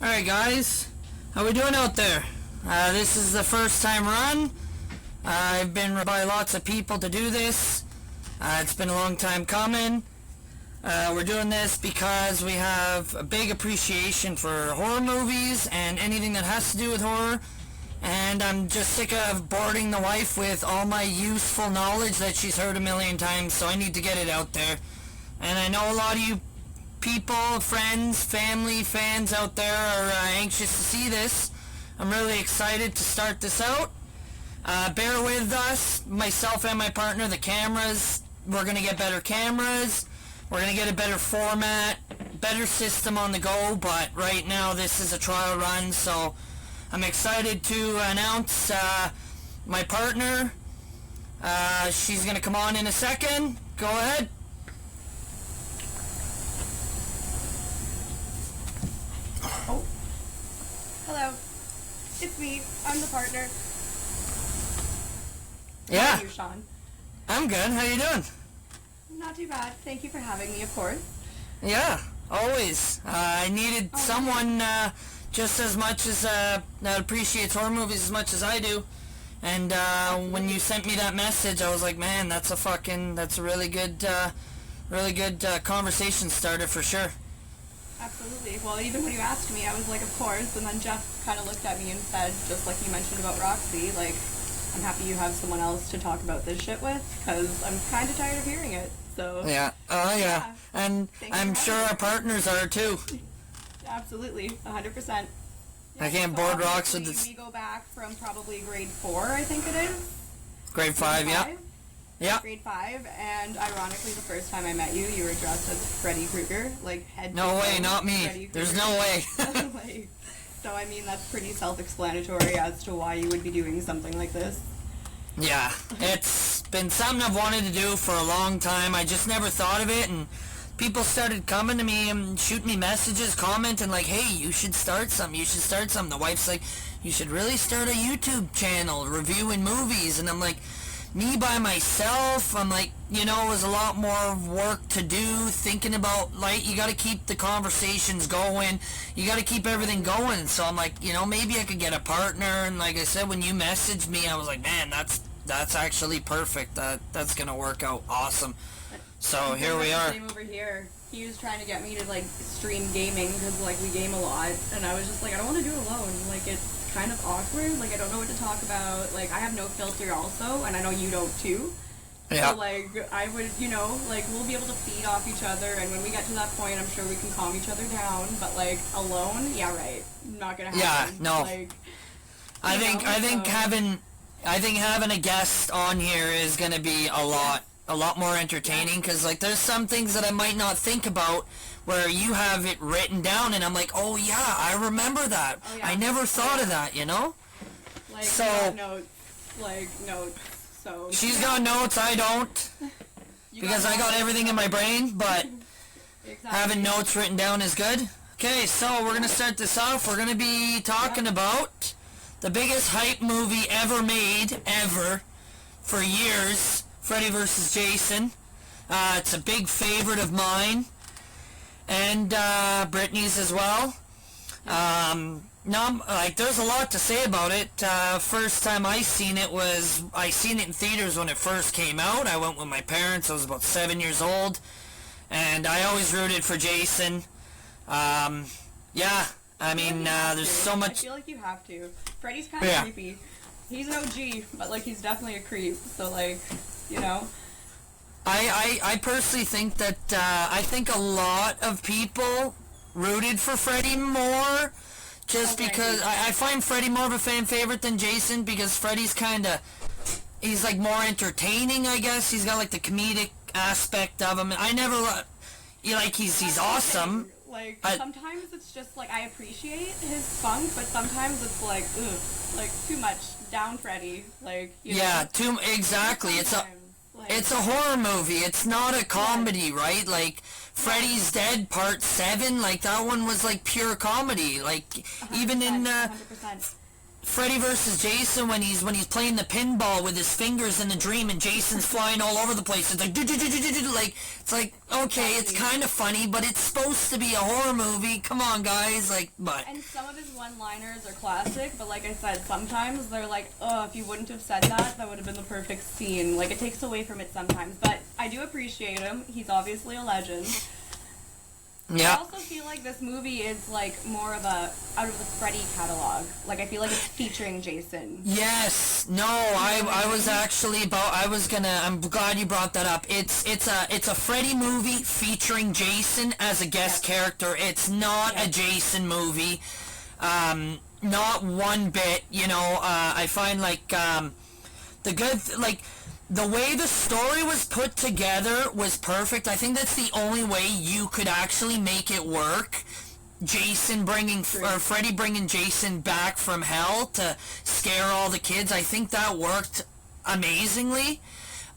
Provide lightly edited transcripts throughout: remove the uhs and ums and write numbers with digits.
Alright guys, how we doing out there? This is the first time run. I've been by lots of people to do this. It's been a long time coming. We're doing this because we have a big appreciation for horror movies and anything that has to do with horror. And I'm just sick of boring the wife with all my useful knowledge that she's heard a million times, so I need to get it out there. And I know a lot of you people, friends, family, fans out there are anxious to see this. I'm really excited to start this out. Bear with us, myself and my partner, the cameras. We're going to get better cameras. We're going to get a better format, better system on the go, but right now this is a trial run, so I'm excited to announce my partner. She's going to come on in a second. Go ahead. Oh. Hello. It's me. I'm the partner. Yeah. How are you, Sean? I'm good. How you doing? Not too bad. Thank you for having me, of course. Yeah, always. I needed someone just as much as that appreciates horror movies as much as I do. And when you sent me that message, I was like, man, that's a really good conversation starter for sure. Absolutely. Well, even when you asked me, I was like, of course. And then Jeff kind of looked at me and said, just like you mentioned about Roxy, like, I'm happy you have someone else to talk about this shit with, because I'm kind of tired of hearing it. So. Yeah. Oh, yeah. And I'm sure our partners are too. Absolutely. 100%. I can't board rocks with this. We go back from probably grade 4, I think it is. Grade 5, yeah. Yeah. Grade 5, and ironically, the first time I met you, you were dressed as Freddy Krueger, like head. No way, not me. There's no way. Like, so I mean, that's pretty self-explanatory as to why you would be doing something like this. Yeah, it's been something I've wanted to do for a long time. I just never thought of it, and people started coming to me and shooting me messages, commenting like, hey, you should start something, you should start something. The wife's like, you should really start a YouTube channel reviewing movies, and I'm like, me by myself, I'm like, you know, it was a lot more work to do, thinking about, like, you gotta keep the conversations going, you gotta keep everything going, so I'm like, you know, maybe I could get a partner, and like I said, when you messaged me, I was like, man, that's actually perfect, that's gonna work out awesome. So here we are. Same over here. He was trying to get me to like stream gaming because like we game a lot, and I was just like, I don't want to do it alone. Like it's kind of awkward. Like I don't know what to talk about. Like I have no filter also, and I know you don't too. Yeah. So like I would, you know, like we'll be able to feed off each other, and when we get to that point, I'm sure we can calm each other down. But like alone, yeah, right, not gonna happen. Yeah, no. Like, I think having a guest on here is gonna be a lot more entertaining, because like there's some things that I might not think about where you have it written down and I'm like, oh yeah, I remember that. Oh, yeah. I never thought of that, you know? Like so notes. So she's got notes, I don't, because I got everything in my brain, but exactly. Having notes written down is good. Okay, so we're gonna start this off. We're gonna be talking about the biggest hype movie ever made, for years. Freddy vs. Jason. It's a big favorite of mine, and Brittany's as well. There's a lot to say about it. First time I seen it in theaters when it first came out. I went with my parents. I was about 7 years old, and I always rooted for Jason. Yeah, I mean, there's so much. I feel like you have to. Freddy's kind of creepy. He's an OG, but like he's definitely a creep. So like. You know, I personally think that I think a lot of people rooted for Freddy more, just because I find Freddy more of a fan favorite than Jason, because Freddy's he's like more entertaining, I guess. He's got like the comedic aspect of him. I never he's awesome. Like sometimes it's just like I appreciate his funk, but sometimes it's like ugh, like too much down Freddy. Like exactly. It's a horror movie. It's not a comedy, right? Like Freddy's Dead Part 7, like that one was like pure comedy. Like 100%, even in 100%. Freddy versus Jason when he's playing the pinball with his fingers in the dream and Jason's flying all over the place. It's like okay, it's kind of funny, but it's supposed to be a horror movie. Come on, guys, like, but. And some of his one-liners are classic, but like I said, sometimes they're like, oh, if you wouldn't have said that, that would have been the perfect scene. Like, it takes away from it sometimes, but I do appreciate him. He's obviously a legend. Yeah. I also feel like this movie is like more of a out of the Freddy catalog. Like, I feel like it's featuring Jason. Yes. No, I was actually I'm glad you brought that up. It's a Freddy movie featuring Jason as a guest character. It's not a Jason movie. Not one bit, you know. I find like the way the story was put together was perfect. I think that's the only way you could actually make it work. Freddy bringing Jason back from hell to scare all the kids. I think that worked amazingly.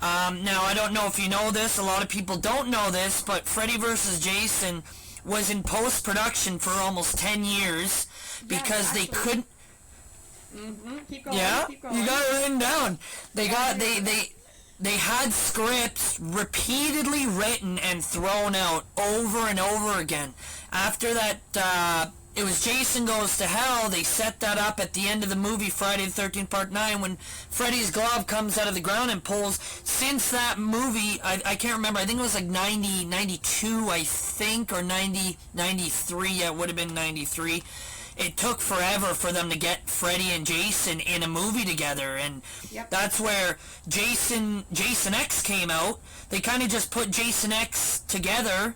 Now, I don't know if you know this. A lot of people don't know this, but Freddy vs. Jason was in post-production for almost 10 years because they couldn't... Keep going. Yeah, keep going. you got it written down. They had scripts repeatedly written and thrown out over and over again. After that, it was Jason Goes to Hell. They set that up at the end of the movie Friday the 13th Part 9 when Freddy's glove comes out of the ground and pulls. Since that movie, I can't remember, I think it was like 92, I think, or 93, yeah, it would have been 93. It took forever for them to get Freddy and Jason in a movie together, and that's where Jason X came out. They kind of just put Jason X together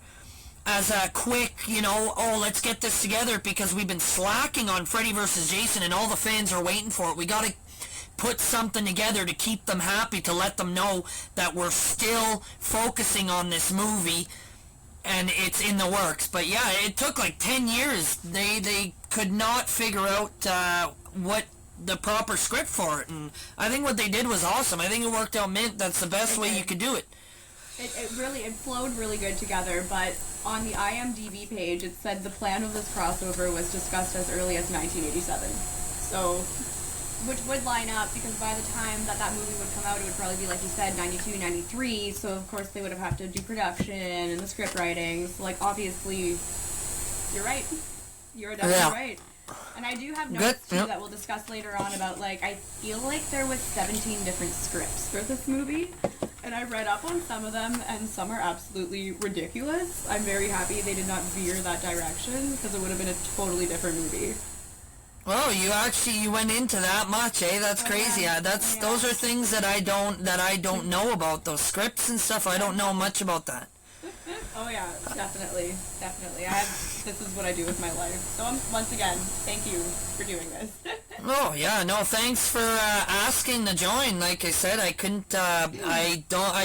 as a quick, you know, oh, let's get this together because we've been slacking on Freddy vs. Jason and all the fans are waiting for it. We gotta put something together to keep them happy, to let them know that we're still focusing on this movie and it's in the works. But yeah, it took like 10 years. They could not figure out what the proper script for it, and I think what they did was awesome. I think it worked out mint. That's the best way you could do it. It flowed really good together, but on the IMDb page it said the plan of this crossover was discussed as early as 1987. So, which would line up because by the time that movie would come out, it would probably be, like you said, 92, 93, so of course they would have had to do production and the script writing, so like obviously, you're right. You're definitely right. And I do have notes too that we'll discuss later on about, like, I feel like there was 17 different scripts for this movie, and I read up on some of them, and some are absolutely ridiculous. I'm very happy they did not veer that direction, because it would have been a totally different movie. Oh, you went into that much, eh? That's crazy. Those are things that I don't know about, those scripts and stuff. I don't know much about that. Oh yeah, definitely. This is what I do with my life. So once again, thank you for doing this. Oh yeah, no, thanks for asking to join. Like I said, I couldn't. I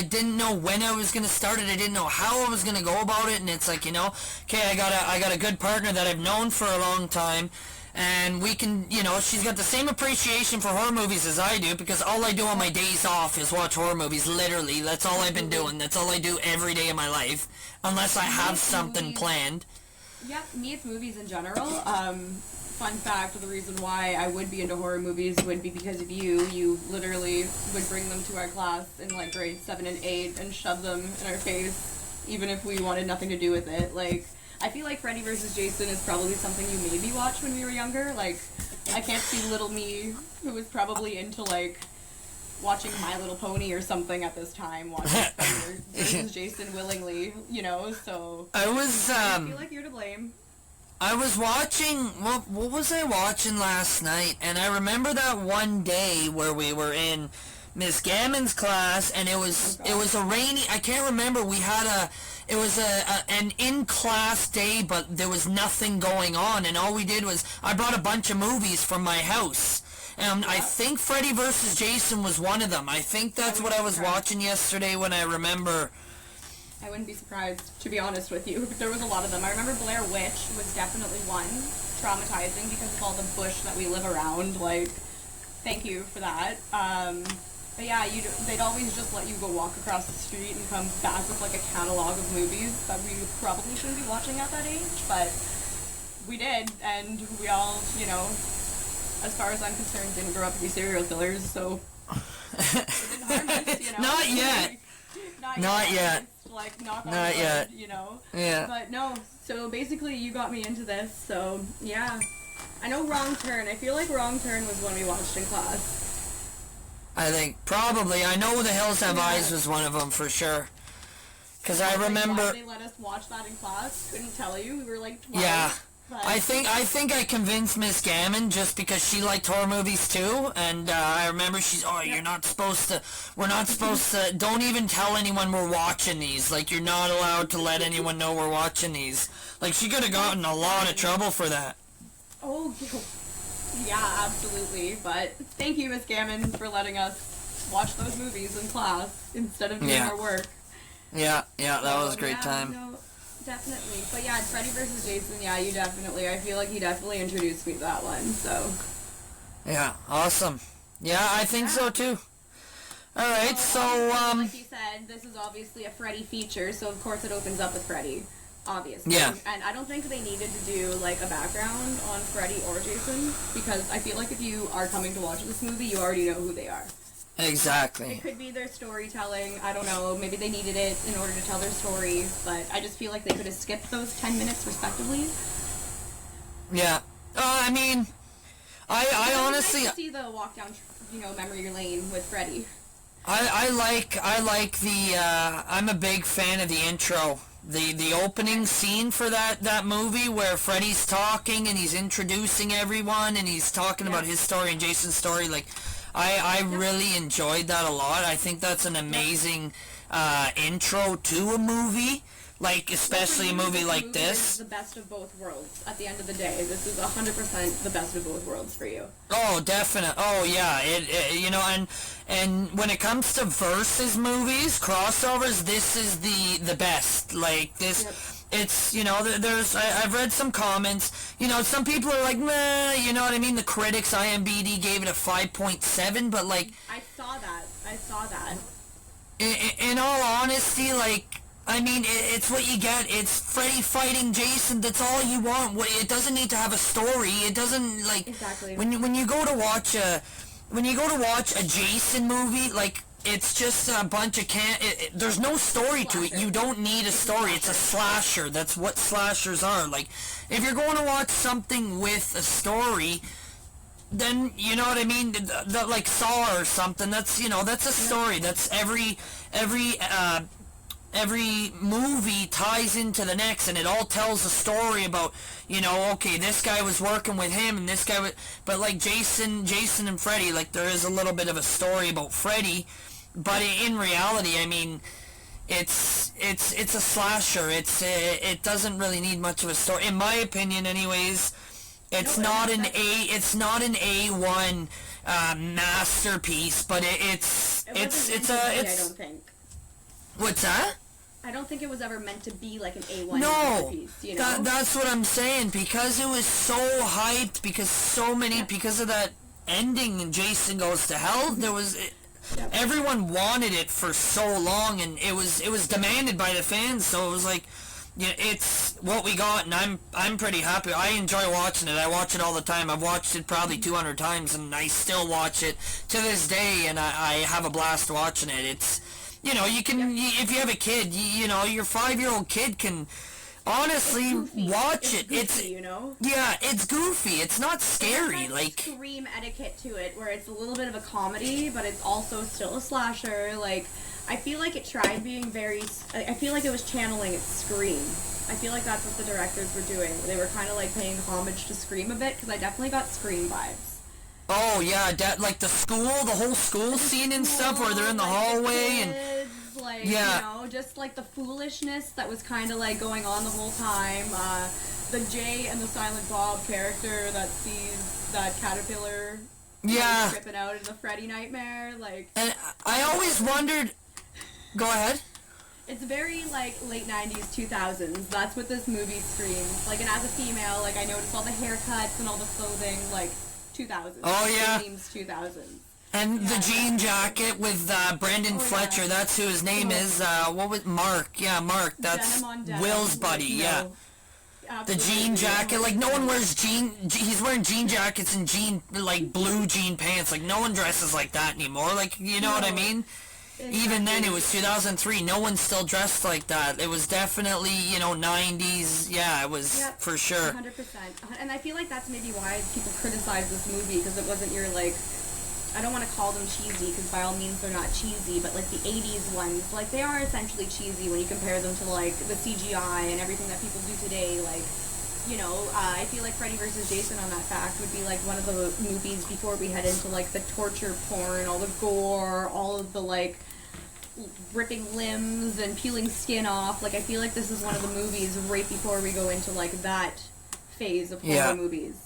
didn't know when I was gonna start it. I didn't know how I was gonna go about it. And it's like, you know, okay, I got a good partner that I've known for a long time. And we can, you know, she's got the same appreciation for horror movies as I do, because all I do on my days off is watch horror movies, literally. That's all I've been doing. That's all I do every day of my life, unless I have something planned. Yeah, me it's movies in general. Fun fact, the reason why I would be into horror movies would be because of you. You literally would bring them to our class in, like, grades 7 and 8 and shove them in our face, even if we wanted nothing to do with it. Like, I feel like Freddy vs. Jason is probably something you maybe watched when we were younger. Like, I can't see little me, who was probably into, like, watching My Little Pony or something at this time, watching Freddy vs. Jason willingly, you know, so... I feel like you're to blame. I was watching... What was I watching last night? And I remember that one day where we were in Miss Gammon's class, and it was a rainy... I can't remember. We had it was an in-class day, but there was nothing going on, and all we did was, I brought a bunch of movies from my house, and I think Freddy vs. Jason was one of them. I think that's what I was watching yesterday when I remember. I wouldn't be surprised, to be honest with you. There was a lot of them. I remember Blair Witch was definitely one, traumatizing because of all the bush that we live around, like, thank you for that. But yeah, they'd always just let you go walk across the street and come back with, like, a catalog of movies that we probably shouldn't be watching at that age, but we did, and we all, you know, as far as I'm concerned, didn't grow up to be serial killers, so it didn't harm us, you know? Not yet. Not yet. Like, knock on Not wood, yet. you know? Yeah. But no, so basically you got me into this, so yeah. I know Wrong Turn. I feel like Wrong Turn was one we watched in class. I think probably. I know The Hills Have Eyes was one of them for sure. Because I remember. Why they let us watch that in class? Couldn't tell you. We were like 12. Yeah. But I think I convinced Miss Gammon just because she liked horror movies too, and I remember she's, you're not supposed to, we're not supposed to, don't even tell anyone we're watching these, like you're not allowed to let anyone know we're watching these. Like she could have gotten a lot of trouble for that. Oh, yeah, absolutely. But thank you, Miss Gammon, for letting us watch those movies in class instead of doing our work. Yeah, that was a great time. No, definitely. But yeah, Freddy vs. Jason, yeah, you definitely, I feel like you definitely introduced me to that one, so. Yeah, awesome. Yeah, I think so too. Alright, so, like you said, this is obviously a Freddy feature, so of course it opens up with Freddy. Obviously. Yeah. And I don't think they needed to do, like, a background on Freddy or Jason, because I feel like if you are coming to watch this movie, you already know who they are. Exactly. It could be their storytelling, I don't know, maybe they needed it in order to tell their story, but I just feel like they could have skipped those 10 minutes respectively. Yeah. I mean, I honestly... Nice to see the walk down, memory lane with Freddy. I like the, I'm a big fan of the intro. The opening scene for that movie where Freddy's talking and he's introducing everyone and he's talking about his story and Jason's story, like, I really enjoyed that a lot. I think that's an amazing intro to a movie, like especially a movie like this. Is the best of both worlds. At the end of the day, this is 100% the best of both worlds for you. Oh, definitely. Oh, yeah. And when it comes to versus movies, crossovers, this is the best. Like this. Yep. It's, I've read some comments, some people are like, meh, you know what I mean? The critics, IMDb gave it a 5.7, but like... I saw that. In all honesty, like, I mean, it's what you get. It's Freddy fighting Jason. That's all you want. It doesn't need to have a story. It doesn't, like... Exactly. When you go to watch a Jason movie, like... It's just a bunch of there's no story to it. You don't need a story. It's a slasher. That's what slashers are. Like, if you're going to watch something with a story, then, you know what I mean? Like Saw or something, that's, that's a story. That's every movie ties into the next, and it all tells a story about, okay, this guy was working with him, and this guy was... But, like, Jason and Freddy, like, there is a little bit of a story about Freddy. But in reality, I mean, it's a slasher. It doesn't really need much of a story, in my opinion, anyways. It's not an A1 masterpiece, but it's I don't think. What's that? I don't think it was ever meant to be like an A1 masterpiece. That's what I'm saying, because it was so hyped, because of that ending, and Jason goes to hell. There was. Everyone wanted it for so long, and it was demanded by the fans, so it was like, it's what we got, and I'm pretty happy. I enjoy watching it. I watch it all the time. I've watched it probably 200 times, and I still watch it to this day, and I have a blast watching it. It's, you can, if you have a kid, your 5-year-old kid can honestly watch it. It's goofy, Yeah, it's goofy. It's not scary. It has like Scream etiquette to it, where it's a little bit of a comedy, but it's also still a slasher. Like, I feel like it tried being very... I feel like it was channeling its Scream. I feel like that's what the directors were doing. They were kind of like paying homage to Scream a bit, because I definitely got Scream vibes. Oh yeah, like the whole school scene and stuff, where they're in the hallway and... Like, just like the foolishness that was kind of like going on the whole time. The Jay and the Silent Bob character that sees that caterpillar tripping out in the Freddy nightmare. Like, and I always wondered... Go ahead. It's very, like, late 90s, 2000s. That's what this movie screams. Like, and as a female, like, I noticed all the haircuts and all the clothing, like, 2000s. Oh, yeah. It seems 2000s. And the jean jacket with Brandon Fletcher, that's who his name is. What was Mark? Yeah, Mark. That's Denim on denim, Will's buddy, The jean jacket, like no one wears he's wearing jean jackets and like blue jean pants. Like no one dresses like that anymore. Like, you know what I mean? Exactly. Even then, it was 2003. No one still dressed like that. It was definitely, 90s. Yeah, it was for sure. 100%. And I feel like that's maybe why people criticize this movie, because it wasn't your, like, I don't want to call them cheesy, because by all means they're not cheesy, but like the 80s ones, like they are essentially cheesy when you compare them to like the CGI and everything that people do today. Like, I feel like Freddy vs. Jason on that fact would be like one of the movies before we head into like the torture porn, all the gore, all of the like ripping limbs and peeling skin off. Like, I feel like this is one of the movies right before we go into like that phase of horror movies.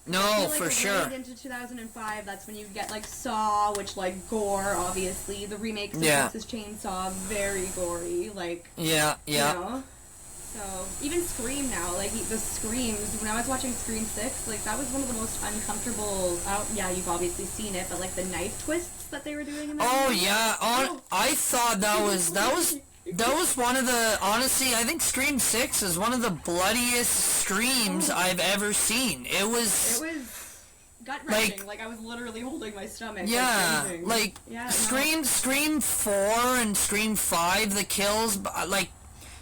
No, like for sure. Right into 2005, that's when you get like Saw, which like gore, obviously. The remakes of Texas Chainsaw, very gory. Like, So, even Scream now, like, the Screams, when I was watching Scream 6, like, that was one of the most uncomfortable, you've obviously seen it, but, like, the knife twists that they were doing in that movie. I thought that was one of the, honestly, I think Scream 6 is one of the bloodiest Screams I've ever seen. It was gut-wrenching, like, I was literally holding my stomach. Scream 4 and Scream 5, the kills, like,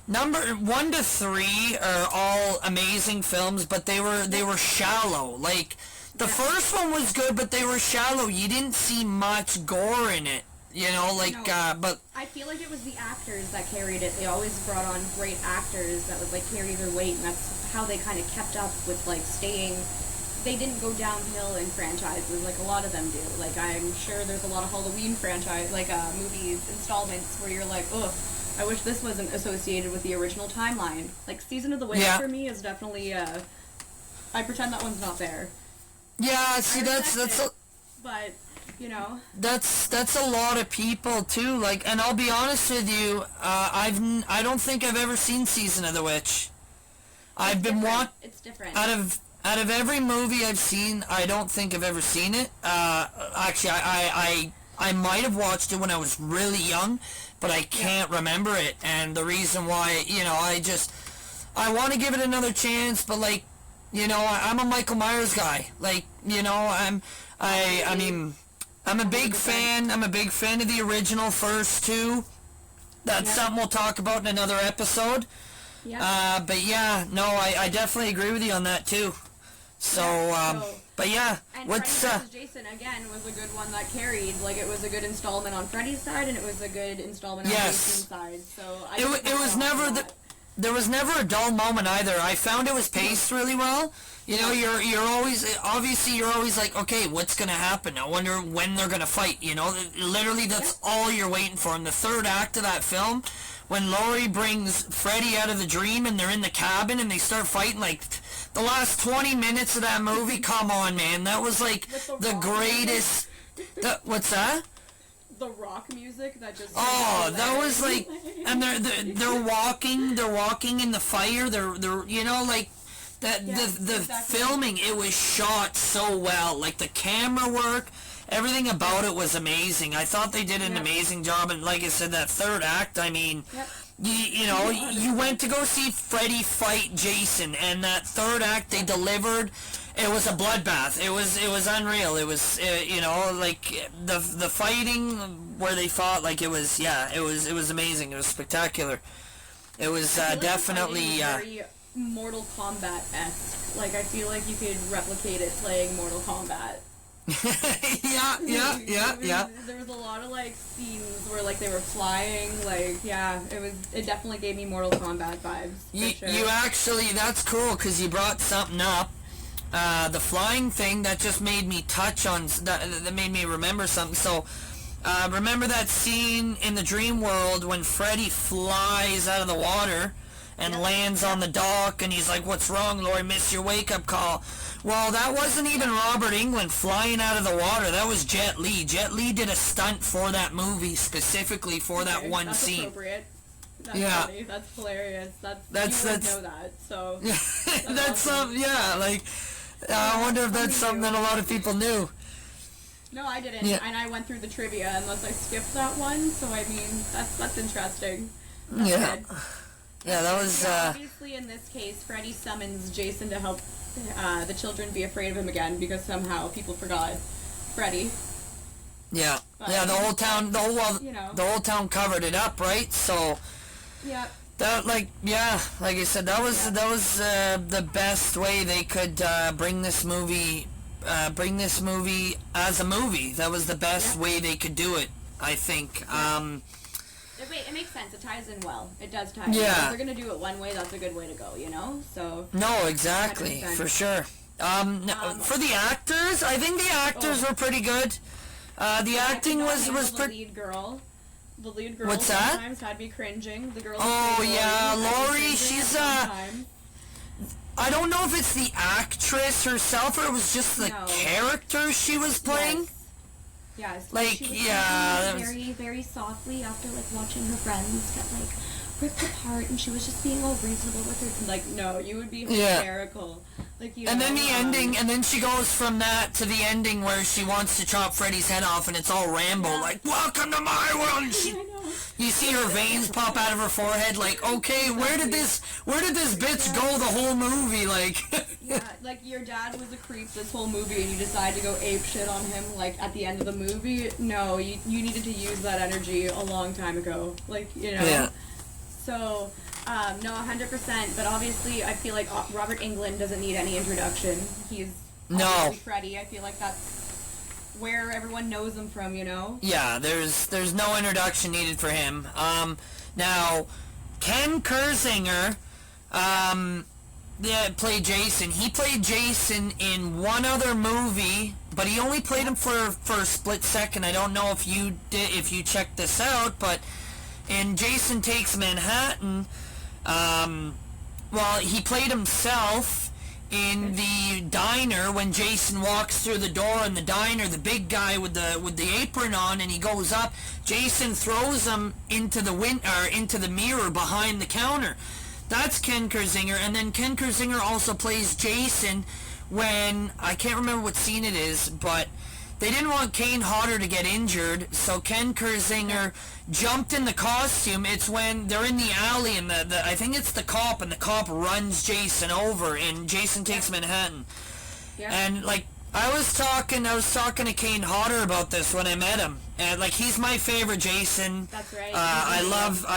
Number 1 to 3 are all amazing films, but they were shallow. Like, the first one was good, but they were shallow. You didn't see much gore in it, but I feel like it was the actors that carried it. They always brought on great actors that would, like, carry their weight, and that's how they kind of kept up with, like, staying. They didn't go downhill in franchises like a lot of them do. Like, I'm sure there's a lot of Halloween franchise, like, movies, installments, where you're like, ugh, I wish this wasn't associated with the original timeline. Like, Season of the Witch for me is definitely, I pretend that one's not there. Yeah, see, that's but, That's a lot of people, too, like, and I'll be honest with you, I don't think I've ever seen Season of the Witch. It's different. Out of every movie I've seen, I don't think I've ever seen it. Actually, I might have watched it when I was really young, but I can't remember it, and the reason why, I want to give it another chance, but, like, I'm a Michael Myers guy. Like, I'm a big fan. I'm a big fan of the original first two. That's something we'll talk about in another episode. Yeah. But yeah, no, I definitely agree with you on that too. But yeah, and Freddy vs. Jason again was a good one that carried. Like, it was a good installment on Freddy's side, and it was a good installment on Jason's side. So it was never there was never a dull moment either. I found it was paced really well. You're always like, okay, what's gonna happen? I wonder when they're gonna fight. Literally that's all you're waiting for. In the third act of that film, when Laurie brings Freddy out of the dream and they're in the cabin and they start fighting, like, the last 20 minutes of that movie, come on, man, that was like the greatest. What's that? The rock music that just. Oh, that was like, and they're walking in the fire. They're like that. The filming, it was shot so well. Like, the camera work, everything about it was amazing. I thought they did an amazing job, and like I said, that third act, I mean. You went to go see Freddy fight Jason, and that third act they delivered. It was a bloodbath. It was unreal. It was like the fighting where they fought, like, it was amazing. It was spectacular. It was definitely very Mortal Kombat-esque. Like, I feel like you could replicate it playing Mortal Kombat. yeah. There was a lot of, like, scenes where, like, they were flying. Like, it definitely gave me Mortal Kombat vibes. You actually, that's cool, because you brought something up. The flying thing, that just made me touch on, that made me remember something. So, remember that scene in the dream world when Freddy flies out of the water and lands on the dock, and he's like, what's wrong, Laurie, missed your wake-up call. Well, that wasn't even Robert Englund flying out of the water. That was Jet Li. Jet Li did a stunt for that movie, specifically for that one that's scene. Appropriate. That's funny. That's hilarious. That's you would know that. So that's awesome. Like, I wonder if that's something that a lot of people knew. No, I didn't, and I went through the trivia unless I skipped that one. So I mean, that's interesting. That's good. Yeah, that was, obviously in this case, Freddy summons Jason to help the children be afraid of him again because somehow people forgot Freddy. yeah. But, Yeah, the whole town, the whole town covered it up, right? So, yeah. that, like I said, that was the best way they could bring this movie as a movie. That was the best way they could do it, I think. It makes sense. It ties in well. It does tie in. Yeah. If they're going to do it one way, that's a good way to go, you know? So. No, exactly. 100%. For sure. For the actors, I think the actors were pretty good. The acting was pretty... The lead girl What's that? sometimes had me cringing. The girl Laurie, she's I don't know if it's the actress herself or it was just the character she was playing. Yes. Like, she was very, very softly after, like, watching her friends get, like, ripped apart, and she was just being all reasonable with her. Like, no, you would be hysterical. Like, you and know, then the ending, and then she goes from that to the ending where she wants to chop Freddy's head off, and it's all Rambo, like, welcome to my world, and she... You see her veins pop out of her forehead, like, okay, where did this bitch go the whole movie, like... Yeah, like, your dad was a creep this whole movie, and you decide to go ape shit on him, like, at the end of the movie. No, you needed to use that energy a long time ago. Like, you know? Yeah. So, no, 100%, but obviously I feel like Robert Englund doesn't need any introduction. He's obviously Freddy. I feel like that's where everyone knows him from, you know? Yeah, there's no introduction needed for him. Now, Ken Kersinger, played Jason. He played Jason in one other movie, but he only played him for a split second. I don't know if you checked this out, but in Jason Takes Manhattan, he played himself in the diner when Jason walks through the door in the diner, the big guy with the apron on, and he goes up. Jason throws him into the mirror behind the counter. That's Ken Kersinger. And then Ken Kersinger also plays Jason when, I can't remember what scene it is, but they didn't want Kane Hodder to get injured, so Ken Kersinger jumped in the costume. It's when they're in the alley and I think it's the cop, and the cop runs Jason over in Jason Takes Manhattan. Yeah. And like I was talking to Kane Hodder about this when I met him, and like he's my favorite Jason. That's right. I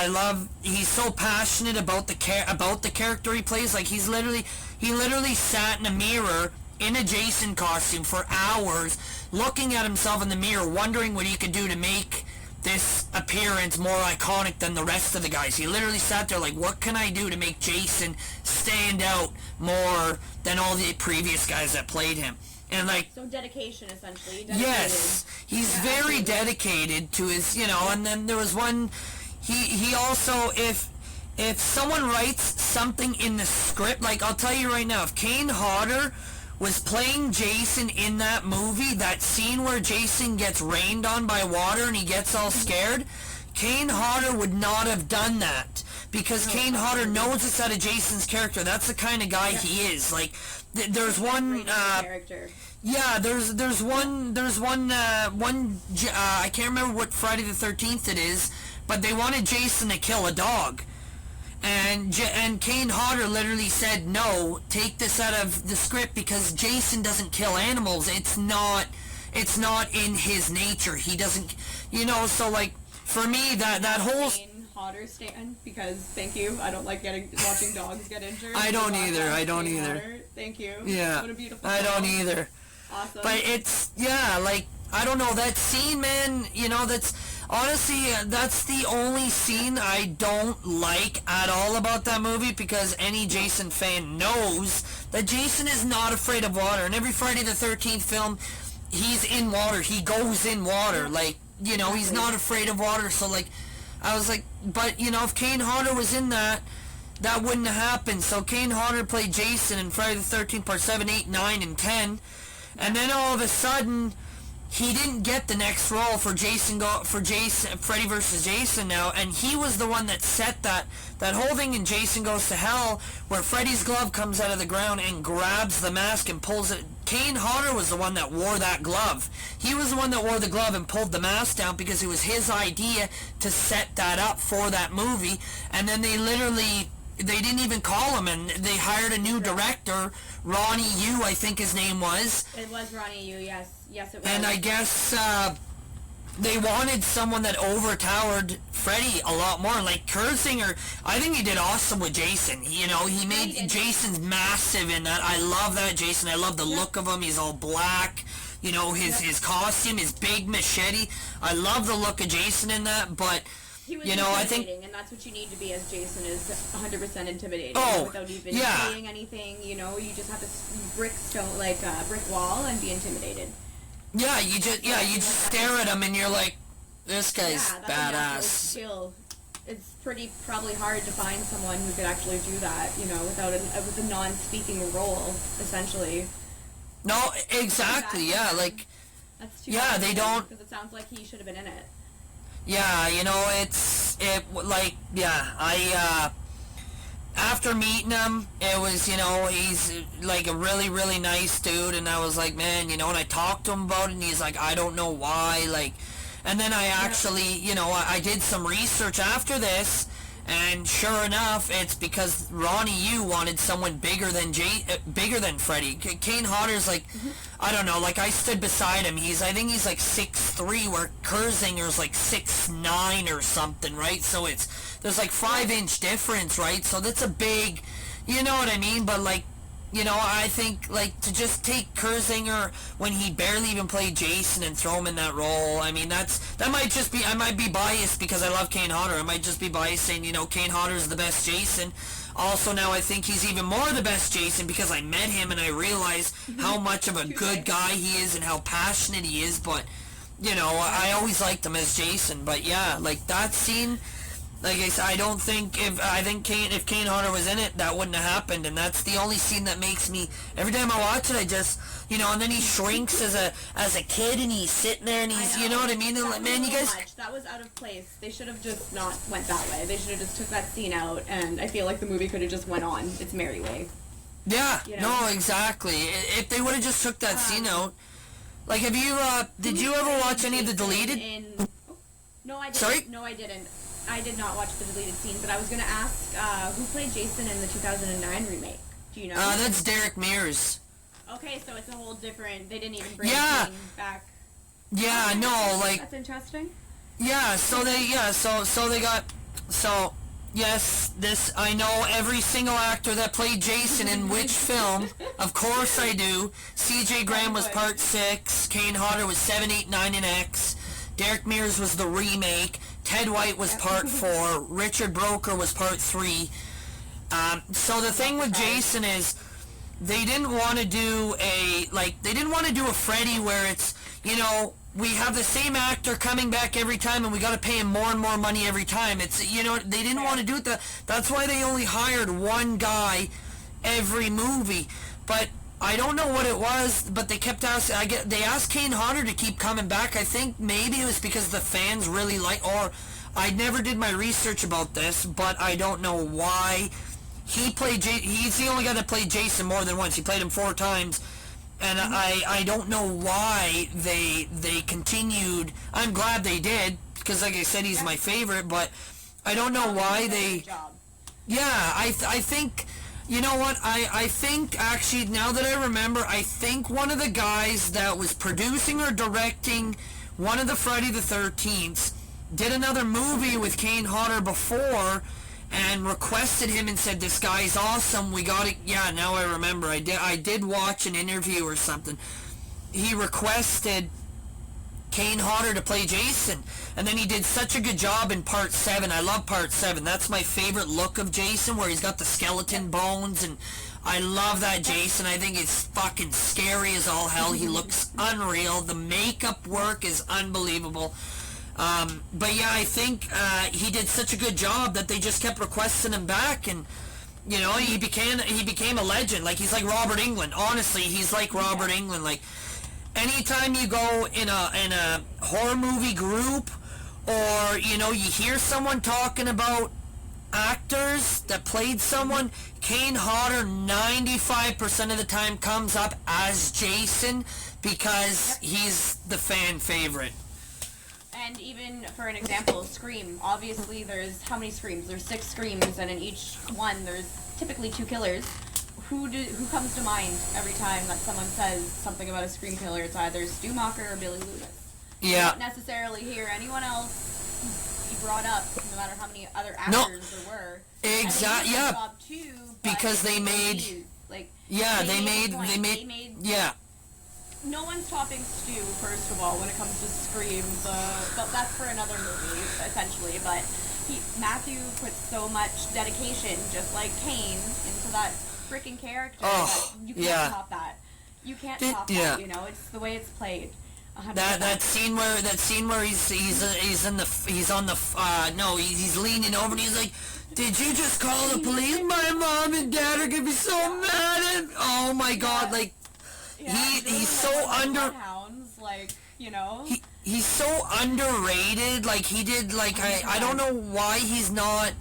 love. He's so passionate about the character he plays. Like he literally sat in a mirror in a Jason costume for hours, looking at himself in the mirror, wondering what he could do to make this appearance more iconic than the rest of the guys. He literally sat there like, what can I do to make Jason stand out more than all the previous guys that played him? And like, so dedication, essentially. Yes, he's very dedicated to his, and then there was one, he also, if someone writes something in the script, like I'll tell you right now, if Kane Hodder was playing Jason in that movie, that scene where Jason gets rained on by water and he gets all scared, Kane Hodder would not have done that, because Kane Hodder knows it's out of Jason's character. That's the kind of guy he is. Like, there's one, yeah, there's one, I can't remember what Friday the 13th it is, but they wanted Jason to kill a dog. And Kane Hodder literally said, no, take this out of the script because Jason doesn't kill animals. It's not in his nature. He doesn't, so like, for me, that whole... Kane Hodder stand, because, thank you, I don't like watching dogs get injured. I don't either. Hodder, thank you. Yeah. What a beautiful I song. don't either. Awesome. But it's, like, I don't know, that scene, man, that's... Honestly, that's the only scene I don't like at all about that movie, because any Jason fan knows that Jason is not afraid of water. In every Friday the 13th film, he's in water. He goes in water. Like, he's not afraid of water. So, like, I was like, but, if Kane Hodder was in that wouldn't have happened. So Kane Hodder played Jason in Friday the 13th, part 7, 8, 9, and 10. And then all of a sudden... he didn't get the next role for Freddy versus Jason now, and he was the one that set that whole thing in Jason Goes to Hell, where Freddy's glove comes out of the ground and grabs the mask and pulls it, Kane Hodder was the one that wore that glove. He was the one that wore the glove and pulled the mask down because it was his idea to set that up for that movie. And then they didn't even call him, and they hired a new director, Ronnie Yu, I think his name was. It was Ronnie Yu, yes. Yes, it was. And I guess they wanted someone that overtowered Freddy a lot more. Like Kurzinger, I think he did awesome with Jason. You know, he made Jason's massive in that. I love that Jason. I love the look of him. He's all black. You know, his costume, his big machete. I love the look of Jason in that, but... He was I think, and that's what you need to be as Jason, is 100% intimidating. Oh, without even yeah. saying anything, you know, you just have to brick wall and be intimidated. Yeah, you just stare at him and you're like, this guy's badass. Skill. It's probably hard to find someone who could actually do that, you know, with a non-speaking role, essentially. No, exactly. Yeah, like. That's too bad, they don't. Because it sounds like he should have been in it. Yeah, you know, after meeting him, it was, you know, he's like a really, really nice dude, and I was like, man, you know, and I talked to him about it, and he's like, I don't know why, like, and then I actually, you know, I did some research after this, and sure enough, it's because Ronnie Yu wanted someone bigger than Freddy. Kane Hodder's like, I don't know, like I stood beside him. I think he's like 6'3", where Kurzinger's like 6'9" or something, right? So there's like 5-inch difference, right? So that's a big, you know what I mean? But like, you know, I think, like, to just take Kurzinger when he barely even played Jason and throw him in that role, I mean, that might just be, I might be biased because I love Kane Hodder. I might just be biased saying, you know, Kane Hodder's the best Jason. Also, now I think he's even more the best Jason because I met him and I realized how much of a good guy he is and how passionate he is, but, you know, I always liked him as Jason. But, yeah, like, that scene... Like I said, I don't think if Kane Hodder was in it, that wouldn't have happened, and that's the only scene that makes me, every time I watch it, I just, you know, and then he shrinks as a kid, and he's sitting there, and he's, you know what I mean? And like, man, you guys, that was out of place. They should have just not went that way. They should have just took that scene out, and I feel like the movie could have just went on its merry way. Yeah, you know? no, exactly. If they would have just took that scene out, like, have you, did you ever watch any of the deleted? No, I didn't. Sorry? No, I didn't. I did not watch the deleted scene, but I was going to ask, who played Jason in the 2009 remake? Do you know? That's Derek Mears. Okay, so it's a whole different, they didn't even bring him back. Yeah, no, like... That's interesting. Yeah, so they got, yes, this, I know every single actor that played Jason in which film, of course I do. C.J. Graham was part 6, Kane Hodder was 7, 8, 9, and X, Derek Mears was the remake, Ted White was part 4. Richard Broker was part 3. So the thing with Jason is they didn't want to do a Freddy where it's, you know, we have the same actor coming back every time and we got to pay him more and more money every time. It's, you know, they didn't want to do it. That's why they only hired one guy every movie. But I don't know what it was, but they kept asking. They asked Kane Hodder to keep coming back. I think maybe it was because the fans really or I never did my research about this, but I don't know why. He's the only guy that played Jason more than once. He played him 4 times, and I don't know why they continued. I'm glad they did because, like I said, he's my favorite. But I don't know why they. Yeah, I think. You know what, I think, actually, now that I remember, I think one of the guys that was producing or directing one of the Friday the 13th did another movie with Kane Hodder before and requested him and said, this guy's awesome, we got it. Yeah, now I remember, I did watch an interview or something. He requested Kane Hodder to play Jason, and then he did such a good job in part 7. I love part 7. That's my favorite look of Jason, where he's got the skeleton bones, and I love that Jason. I think it's fucking scary as all hell. He looks unreal. The makeup work is unbelievable. But yeah, I think he did such a good job that they just kept requesting him back, and you know, he became a legend. Like, he's like Robert Englund. Honestly, he's like Robert Englund. Like, anytime you go in a horror movie group, or, you know, you hear someone talking about actors that played someone, Kane Hodder 95% of the time comes up as Jason because he's the fan favorite. And even for an example, Scream. Obviously, there's how many Screams? There's 6 Screams, and in each one, there's typically 2 killers. Who comes to mind every time that someone says something about a Scream killer? It's either Stu Macher or Billy Loomis. Yeah. You don't necessarily hear anyone else be brought up, no matter how many other actors there were. Exactly. Yeah. Job too, because they made. Like. Yeah, they made. Yeah. No one's topping Stu, first of all, when it comes to Scream, but that's for another movie, essentially. But Matthew puts so much dedication, just like Kane, into that freaking character that you can't top that. You can't top that, you know. It's the way it's played. 100%. That scene where he's leaning over and he's like, "Did you just call the police? My mom and dad are gonna be so mad at." Oh my God! Like. Yeah, he's so like, you know. He's so underrated. Like he did. Like I don't know why he's not.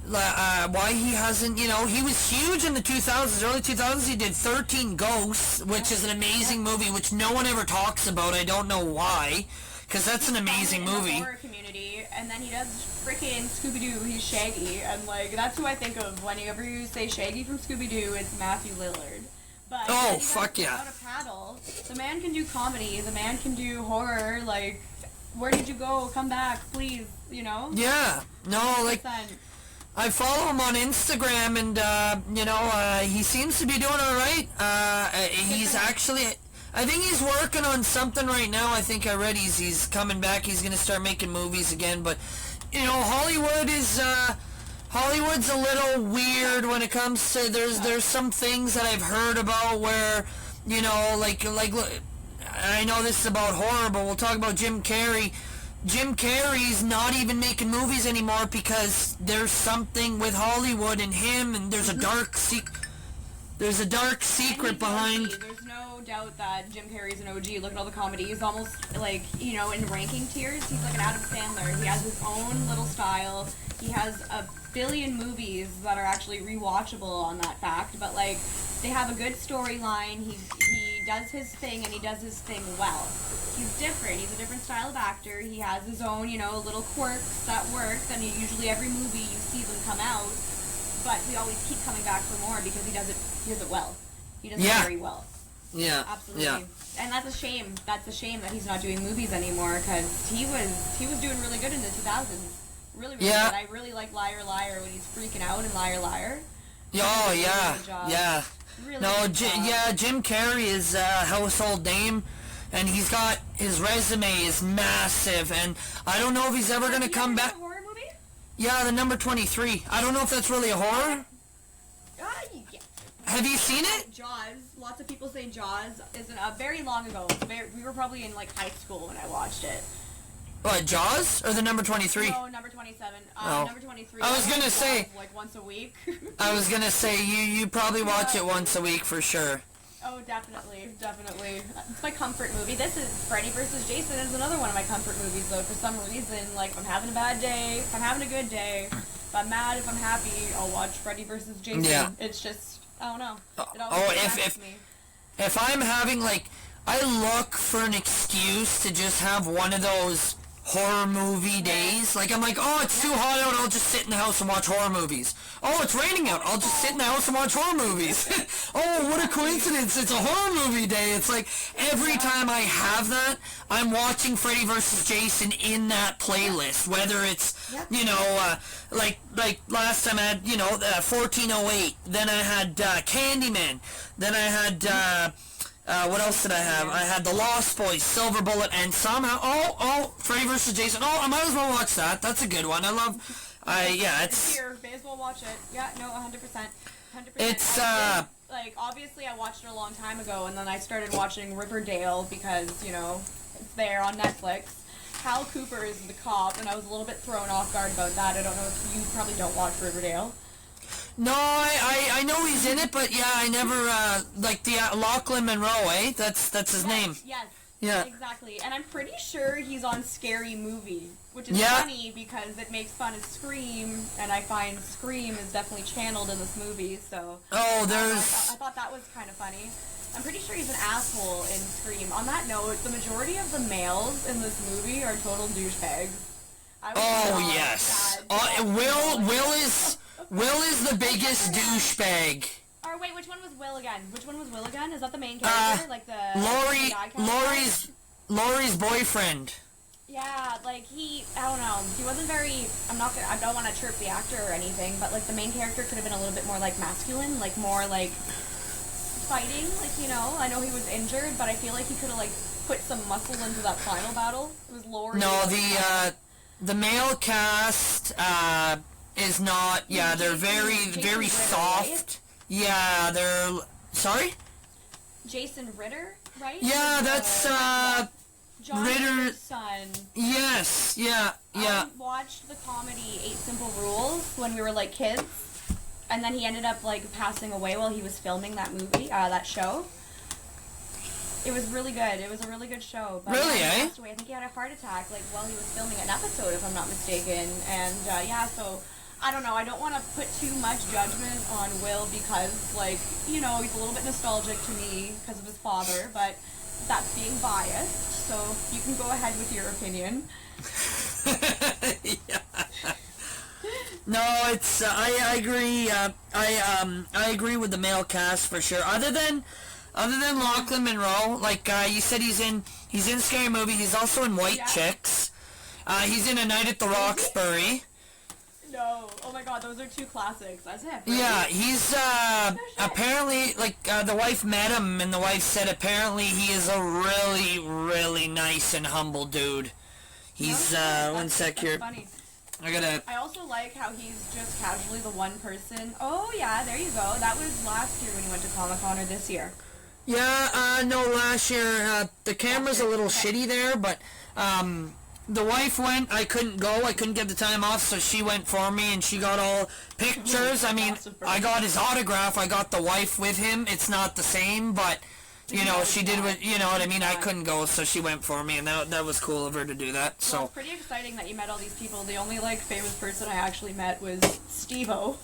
Why he hasn't. You know, he was huge in the 2000s, early 2000s. He did 13 Ghosts, which is an amazing movie, which no one ever talks about. I don't know why, because that's an amazing movie. In the horror community, and then he does freaking Scooby-Doo. He's Shaggy, and like that's who I think of whenever you say Shaggy from Scooby-Doo. It's Matthew Lillard. But fuck yeah. Without a paddle, the man can do comedy, the man can do horror, like, where did you go? Come back, please, you know? Yeah. No, like, I follow him on Instagram, and, he seems to be doing alright. He's actually, I think he's working on something right now. I think I read he's coming back. He's going to start making movies again, but, you know, Hollywood's a little weird when it comes to there's some things that I've heard about where, you know, like I know this is about horror, but we'll talk about Jim Carrey. Jim Carrey's not even making movies anymore because there's something with Hollywood and him, and there's a dark secret behind. There's no doubt that Jim Carrey's an OG. Look at all the comedies. Almost like, you know, in ranking tiers, he's like an Adam Sandler. He has his own little style. He has a billion movies that are actually rewatchable on that fact, but like they have a good storyline. He does his thing, and he does his thing well. He's different. He's a different style of actor. He has his own, you know, little quirks that work. And usually every movie you see them come out, but we always keep coming back for more because he does it well. He does it very well. Yeah. Absolutely. Yeah. And that's a shame. That's a shame that he's not doing movies anymore, because he was doing really good in the 2000s. Really good. I really like Liar Liar when he's freaking out in Liar Liar. Oh yeah. Yeah. Really Jim Carrey is a household name, and he's got his resume is massive, and I don't know if he's ever gonna come back. A horror movie? Yeah, the number 23. I don't know if that's really a horror. Yeah. Have you seen it? Jaws. Lots of people say Jaws isn't very long ago. We were probably in like high school when I watched it. What, Jaws or the number 23? No, number 27. Number 23. I was gonna say like once a week. I was gonna say you probably watch it once a week for sure. Oh, definitely. It's my comfort movie. This is Freddy vs. Jason is another one of my comfort movies, though. For some reason, like, if I'm having a bad day, if I'm having a good day, if I'm mad, if I'm happy, I'll watch Freddy vs. Jason. Yeah. It's just, I don't know. It always me. If I'm having, like, I look for an excuse to just have one of those horror movie days. Like, I'm like, oh, it's too hot out, I'll just sit in the house and watch horror movies. Oh, it's raining out, I'll just sit in the house and watch horror movies. Oh, what a coincidence, it's a horror movie day. It's like, every time I have that, I'm watching Freddy vs. Jason in that playlist. Whether it's, you know, like last time I had, you know, 1408, then I had Candyman, then I had, what else did I have? I had The Lost Boys, Silver Bullet, and somehow, Freddy vs. Jason. Oh, I might as well watch that. That's a good one. I love, it's... Here, may as well watch it. Yeah, no, 100%. 100%. It's, like, obviously I watched it a long time ago, and then I started watching Riverdale because, you know, it's there on Netflix. Hal Cooper is the cop, and I was a little bit thrown off guard about that. I don't know if you probably don't watch Riverdale. No, I know he's in it, but yeah, I never, like the Lachlan Monroe, eh? That's his name. Yes. Yeah. Exactly. And I'm pretty sure he's on Scary Movie which is Yeah. funny because it makes fun of Scream, and I find Scream is definitely channeled in this movie. So Oh, I thought that was kind of funny. I'm pretty sure he's an asshole in Scream. On that note, the majority of the males in this movie are total douchebags. Oh yes. Will is the biggest douchebag. Or wait, which one was Will again? Which one was Will again? Is that the main character? Like the Lori, the guy character? Lori's boyfriend. Yeah, like I don't know. He wasn't very. I don't want to chirp the actor or anything, but like the main character could have been a little bit more like masculine, like more like fighting. Like I know he was injured, but I feel like he could have like put some muscle into that final battle. It was Lori. No, the male cast is not. Yeah, they're Jason very Ritter, soft. right? Yeah, they're. Sorry. Jason Ritter, right? Yeah, that's John Ritter. Ritter's son. Yes. Yeah. I watched the comedy 8 Simple Rules when we were like kids, and then he ended up like passing away while he was filming that movie, that show. It was really good. It was a really good show. But Really, he eh? passed away. I think he had a heart attack like while he was filming an episode, if I'm not mistaken. And so I don't know. I don't want to put too much judgment on Will because he's a little bit nostalgic to me because of his father, but that's being biased. So you can go ahead with your opinion. Yeah. No, it's I agree. I agree with the male cast for sure. Other than Lachlan Monroe, like you said, he's in Scary Movie. He's also in White Chicks. He's in A Night at the Roxbury. No, oh my God, those are 2 classics. That's it. Yeah, he's apparently the wife met him, and the wife said apparently he is a really, really nice and humble dude. He's one sec here. Funny. I also like how he's just casually the one person. Oh yeah, there you go. That was last year when he went to Comic-Con, or this year? Yeah, no, last year. The camera's a little shitty there, but the wife went. I couldn't go. I couldn't get the time off, so she went for me, and she got all pictures. I mean, I got his autograph. I got the wife with him. It's not the same, but she did what, what I mean. I couldn't go, so she went for me, and that was cool of her to do that. So well, it's pretty exciting that you met all these people. The only famous person I actually met was Steve-O.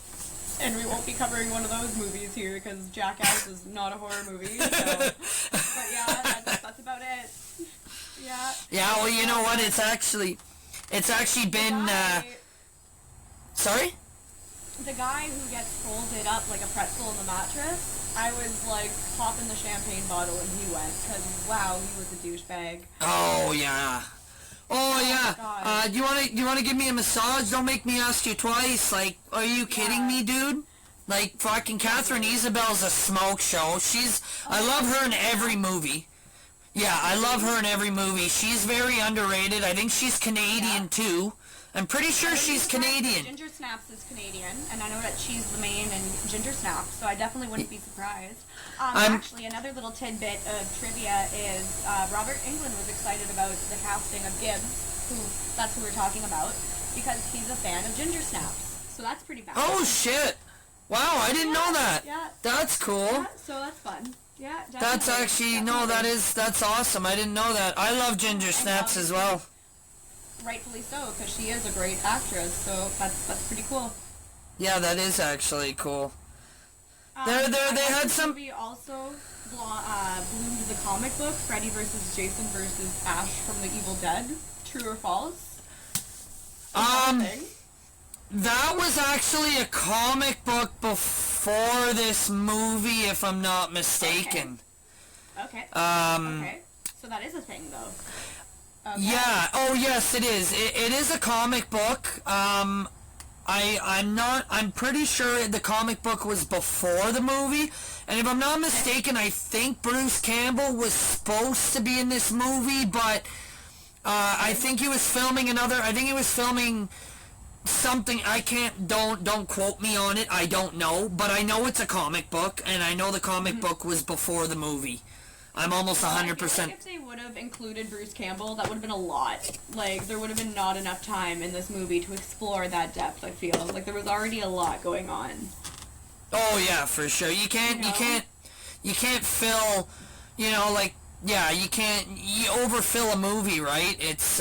And we won't be covering one of those movies here because Jackass is not a horror movie. So. But yeah, that's about it. Yeah. Yeah. Well, you know what? It's actually been. Sorry. The guy who gets folded up like a pretzel in the mattress. I was popping the champagne bottle and he went because wow, he was a douchebag. Oh yeah. Oh yeah. Do you wanna give me a massage? Don't make me ask you twice. Are you kidding me, dude? Fucking Catherine Isabel's a smoke show. I love her in every movie. Yeah, I love her in every movie. She's very underrated. I think she's Canadian too. I'm pretty sure she's Canadian. Ginger Snaps is Canadian, and I know that she's the main in Ginger Snaps, so I definitely wouldn't be surprised. Actually, another little tidbit of trivia is Robert Englund was excited about the casting of Gibbs, that's who we're talking about, because he's a fan of Ginger Snaps. So that's pretty bad. Oh shit! Wow, I didn't know that. Yeah. That's cool. Yeah, so that's fun. Yeah, definitely. That's actually that's awesome. I didn't know that. I love Ginger Snaps as well. Rightfully so, because she is a great actress, so that's pretty cool. Yeah, that is actually cool. They had some. Movie also bloomed the comic book Freddy vs. Jason vs. Ash from the Evil Dead. True or false? That was actually a comic book before this movie, if I'm not mistaken. Okay. Okay. So that is a thing, though. Okay. Yeah. Oh, yes, it is. It is a comic book. I'm pretty sure the comic book was before the movie. And if I'm not mistaken, I think Bruce Campbell was supposed to be in this movie, but I think he was filming something. Don't quote me on it. I don't know, but I know it's a comic book, and I know the comic book was before the movie. I'm almost 100%. I feel if they would have included Bruce Campbell, that would have been a lot. There would have been not enough time in this movie to explore that depth, I feel. there was already a lot going on. Oh yeah, for sure. You can't fill, you overfill a movie, right? It's,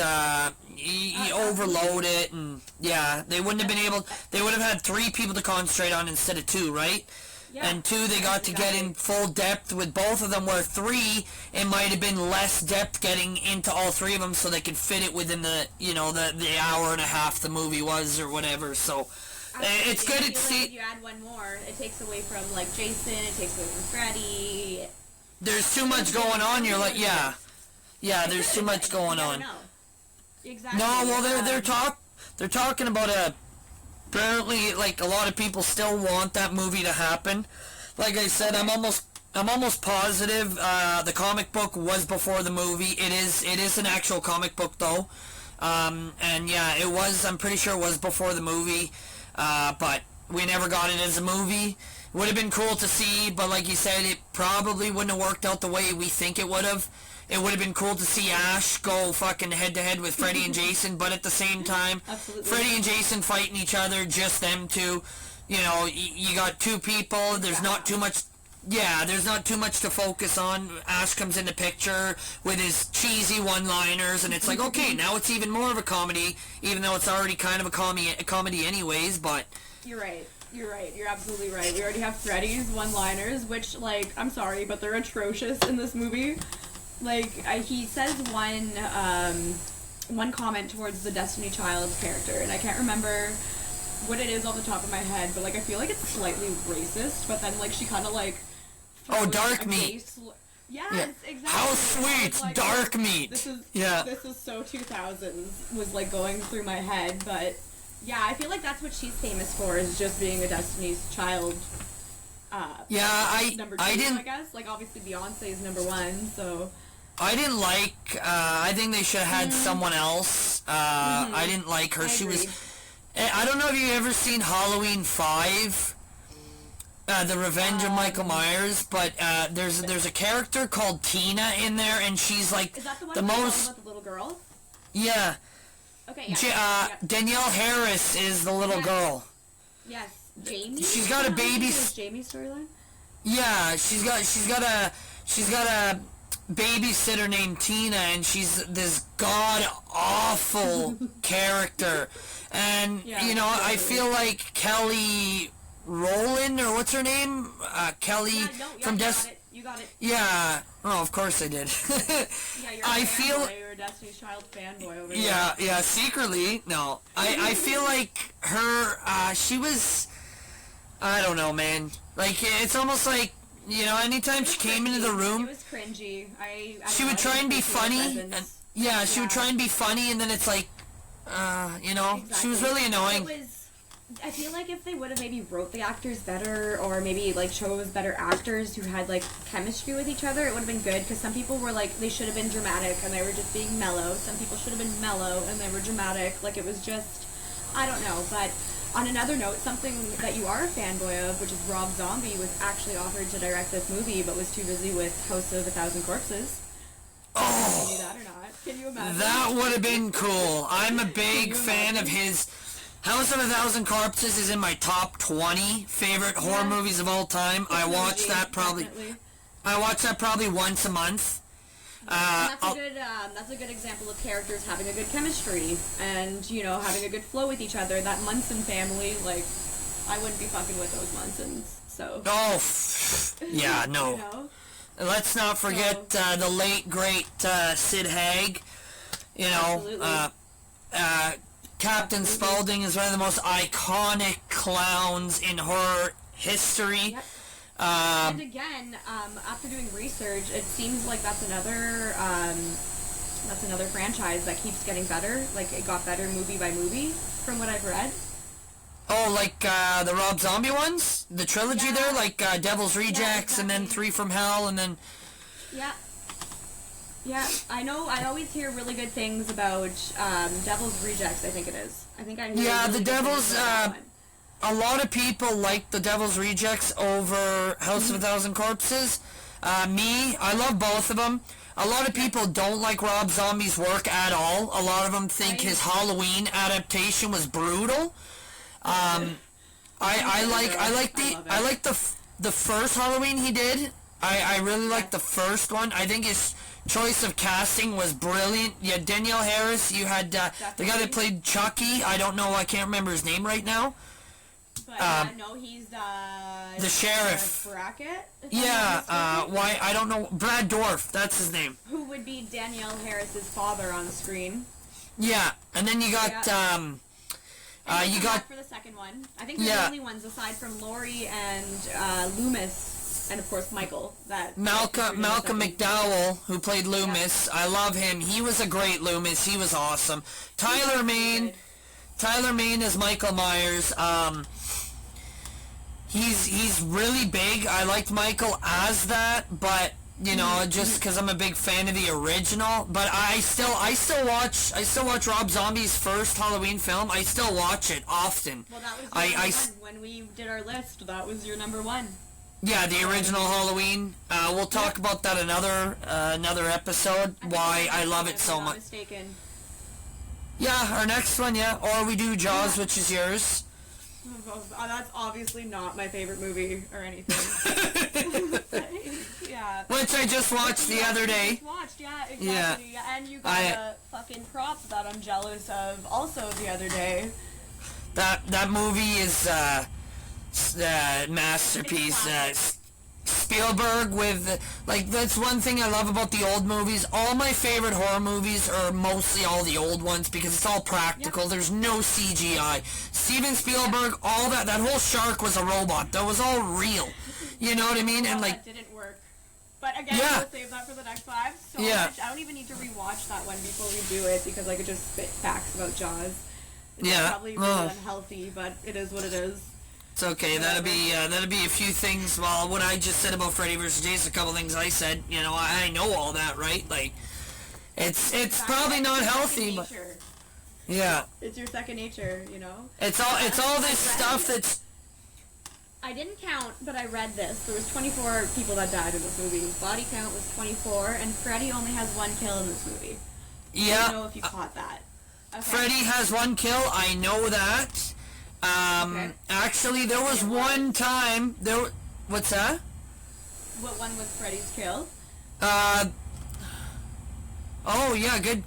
you overload it, and yeah, they wouldn't have been able. They would have had 3 people to concentrate on instead of 2, right? Yeah. And 2, they got to get in full depth with both of them, where 3, it might have been less depth getting into all 3 of them, so they could fit it within the, you know, the hour and a half the movie was or whatever. So it's good to see. Like if you add one more, it takes away from like Jason, it takes away from Freddy. There's too much going on. You're like, yeah, there's too much going on. Exactly. No, well, they're talking about apparently, like, a lot of people still want that movie to happen. Like I said, I'm almost positive the comic book was before the movie. It is an actual comic book though. And yeah, it was, I'm pretty sure it was before the movie. But we never got it as a movie. Would have been cool to see, but like you said, it probably wouldn't have worked out the way we think it would have. It would have been cool to see Ash go fucking head-to-head with Freddy and Jason, but at the same time, Absolutely. Freddy and Jason fighting each other, just them two. You know, you got 2 people, there's not too much... Yeah, there's not too much to focus on. Ash comes in the picture with his cheesy one-liners, and it's like, okay, now it's even more of a comedy, even though it's already kind of a comedy anyways, but... You're right. You're absolutely right. We already have Freddy's one-liners, which, like, I'm sorry, but they're atrocious in this movie. Like, he says one comment towards the Destiny Child character, and I can't remember what it is off the top of my head, but, like, I feel like it's slightly racist, but then, like, she kind of, like... Oh, dark meat. Yes, Yeah. exactly. How sweet, Like, dark meat. This is so 2000s, was, like, going through my head, but... Yeah, I feel like that's what she's famous for, is just being a Destiny's Child. Number 2, I guess. Like, obviously Beyonce is number 1, so... I didn't like, I think they should have had someone else. I didn't like her. She was... I don't know if you've ever seen Halloween 5, The Revenge of Michael Myers, but there's a character called Tina in there, and she's like is that the one the most... about the little girl? Yeah. Okay, yeah. Danielle Harris is the little girl. Yes. Jamie? She's got a baby... Jamie's storyline? Yeah, she's got a babysitter named Tina, and she's this god-awful character. And, you know, I feel like Kelly Rowland, or what's her name? Kelly from Destiny... You got it. Yeah. Oh, of course I did. Yeah, you're a Destiny's Child fanboy over here. Yeah, secretly. No. I feel like her, she was... I don't know, man. Like, it's almost like, you know, anytime she came into the room... It was cringy. She would try and be funny. And, yeah, she would try and be funny, and then it's like, you know, exactly. She was really annoying. I feel like if they would have maybe wrote the actors better, or maybe, like, chose better actors who had, like, chemistry with each other, it would have been good, because some people were, like, they should have been dramatic, and they were just being mellow. Some people should have been mellow, and they were dramatic. Like, it was just, I don't know, but... On another note, something that you are a fanboy of, which is Rob Zombie, was actually offered to direct this movie, but was too busy with House of a Thousand Corpses. Oh! Can you do that or not? Can you imagine? That would have been cool. I'm a big fan of his. House of a Thousand Corpses is in my top 20 favorite horror movies of all time. I watch that probably. Definitely. I watch that probably once a month. That's a good example of characters having a good chemistry and, you know, having a good flow with each other. That Munson family, like, I wouldn't be fucking with those Munsons, so. Oh, yeah, no. You know? Let's not forget the late, great Sid Haig. You know, Captain Spaulding is one of the most iconic clowns in horror history. Yep. And again, after doing research, it seems like that's another franchise that keeps getting better. Like, it got better movie by movie, from what I've read. Oh, like the Rob Zombie ones? The trilogy there? Like Devil's Rejects, and then Three from Hell, and then... Yeah. Yeah, I know, I always hear really good things about Devil's Rejects, I think it is. I think I hear really the good things Devil's... about that one. A lot of people like the Devil's Rejects over House of a Thousand Corpses. Me, I love both of them. A lot of people don't like Rob Zombie's work at all. A lot of them think his Halloween adaptation was brutal. I like the first Halloween he did. I really like the first one. I think his choice of casting was brilliant. You had Danielle Harris. You had the guy that played Chucky. I don't know. I can't remember his name right now. But no, he's the sheriff. Brackett. Yeah. Why? I don't know. Brad Dourif. That's his name. Who would be Danielle Harris's father on screen? Yeah. And then you got you got for the second one. I think they're the only ones aside from Laurie and Loomis, and of course Michael. That Malcolm McDowell, who played Loomis. I love him. He was a great Loomis. He was awesome. Tyler Mane is Michael Myers. He's really big. I liked Michael as that, but you know, just because I'm a big fan of the original. But I still watch Rob Zombie's first Halloween film. I still watch it often. Well, that was your number one. When we did our list, that was your number one. Yeah, the original Halloween. We'll talk about that another episode. Why I love it so much. Mistaken. Yeah, our next one. Yeah, or we do Jaws, which is yours. That's obviously not my favorite movie or anything. Yeah. Which I just watched the other day. Yeah, exactly. Yeah. And you got a fucking prop that I'm jealous of also the other day. That movie is masterpiece. Spielberg with, like, that's one thing I love about the old movies. All my favorite horror movies are mostly all the old ones because it's all practical. Yep. There's no CGI. Steven Spielberg, all that whole shark was a robot. That was all real. You know what I mean? And like, that didn't work. But again, we'll save that for the next 5. So much. I don't even need to rewatch that one before we do it because I could just spit facts about Jaws. It's probably really unhealthy, but it is what it is. It's okay. That'll be a few things. Well, what I just said about Freddy vs. Jason, a couple things I said. You know, I know all that, right? Like, it's probably not healthy, but yeah, it's your second nature. You know, it's all this stuff that's. I didn't count, but I read this. There was 24 people that died in this movie. Body count was 24, and Freddy only has 1 kill in this movie. Yeah. I don't know if you caught that. Okay. Freddy has 1 kill. I know that. Actually, there was one time there. What's that? What one was Freddy's kill? Oh yeah, good.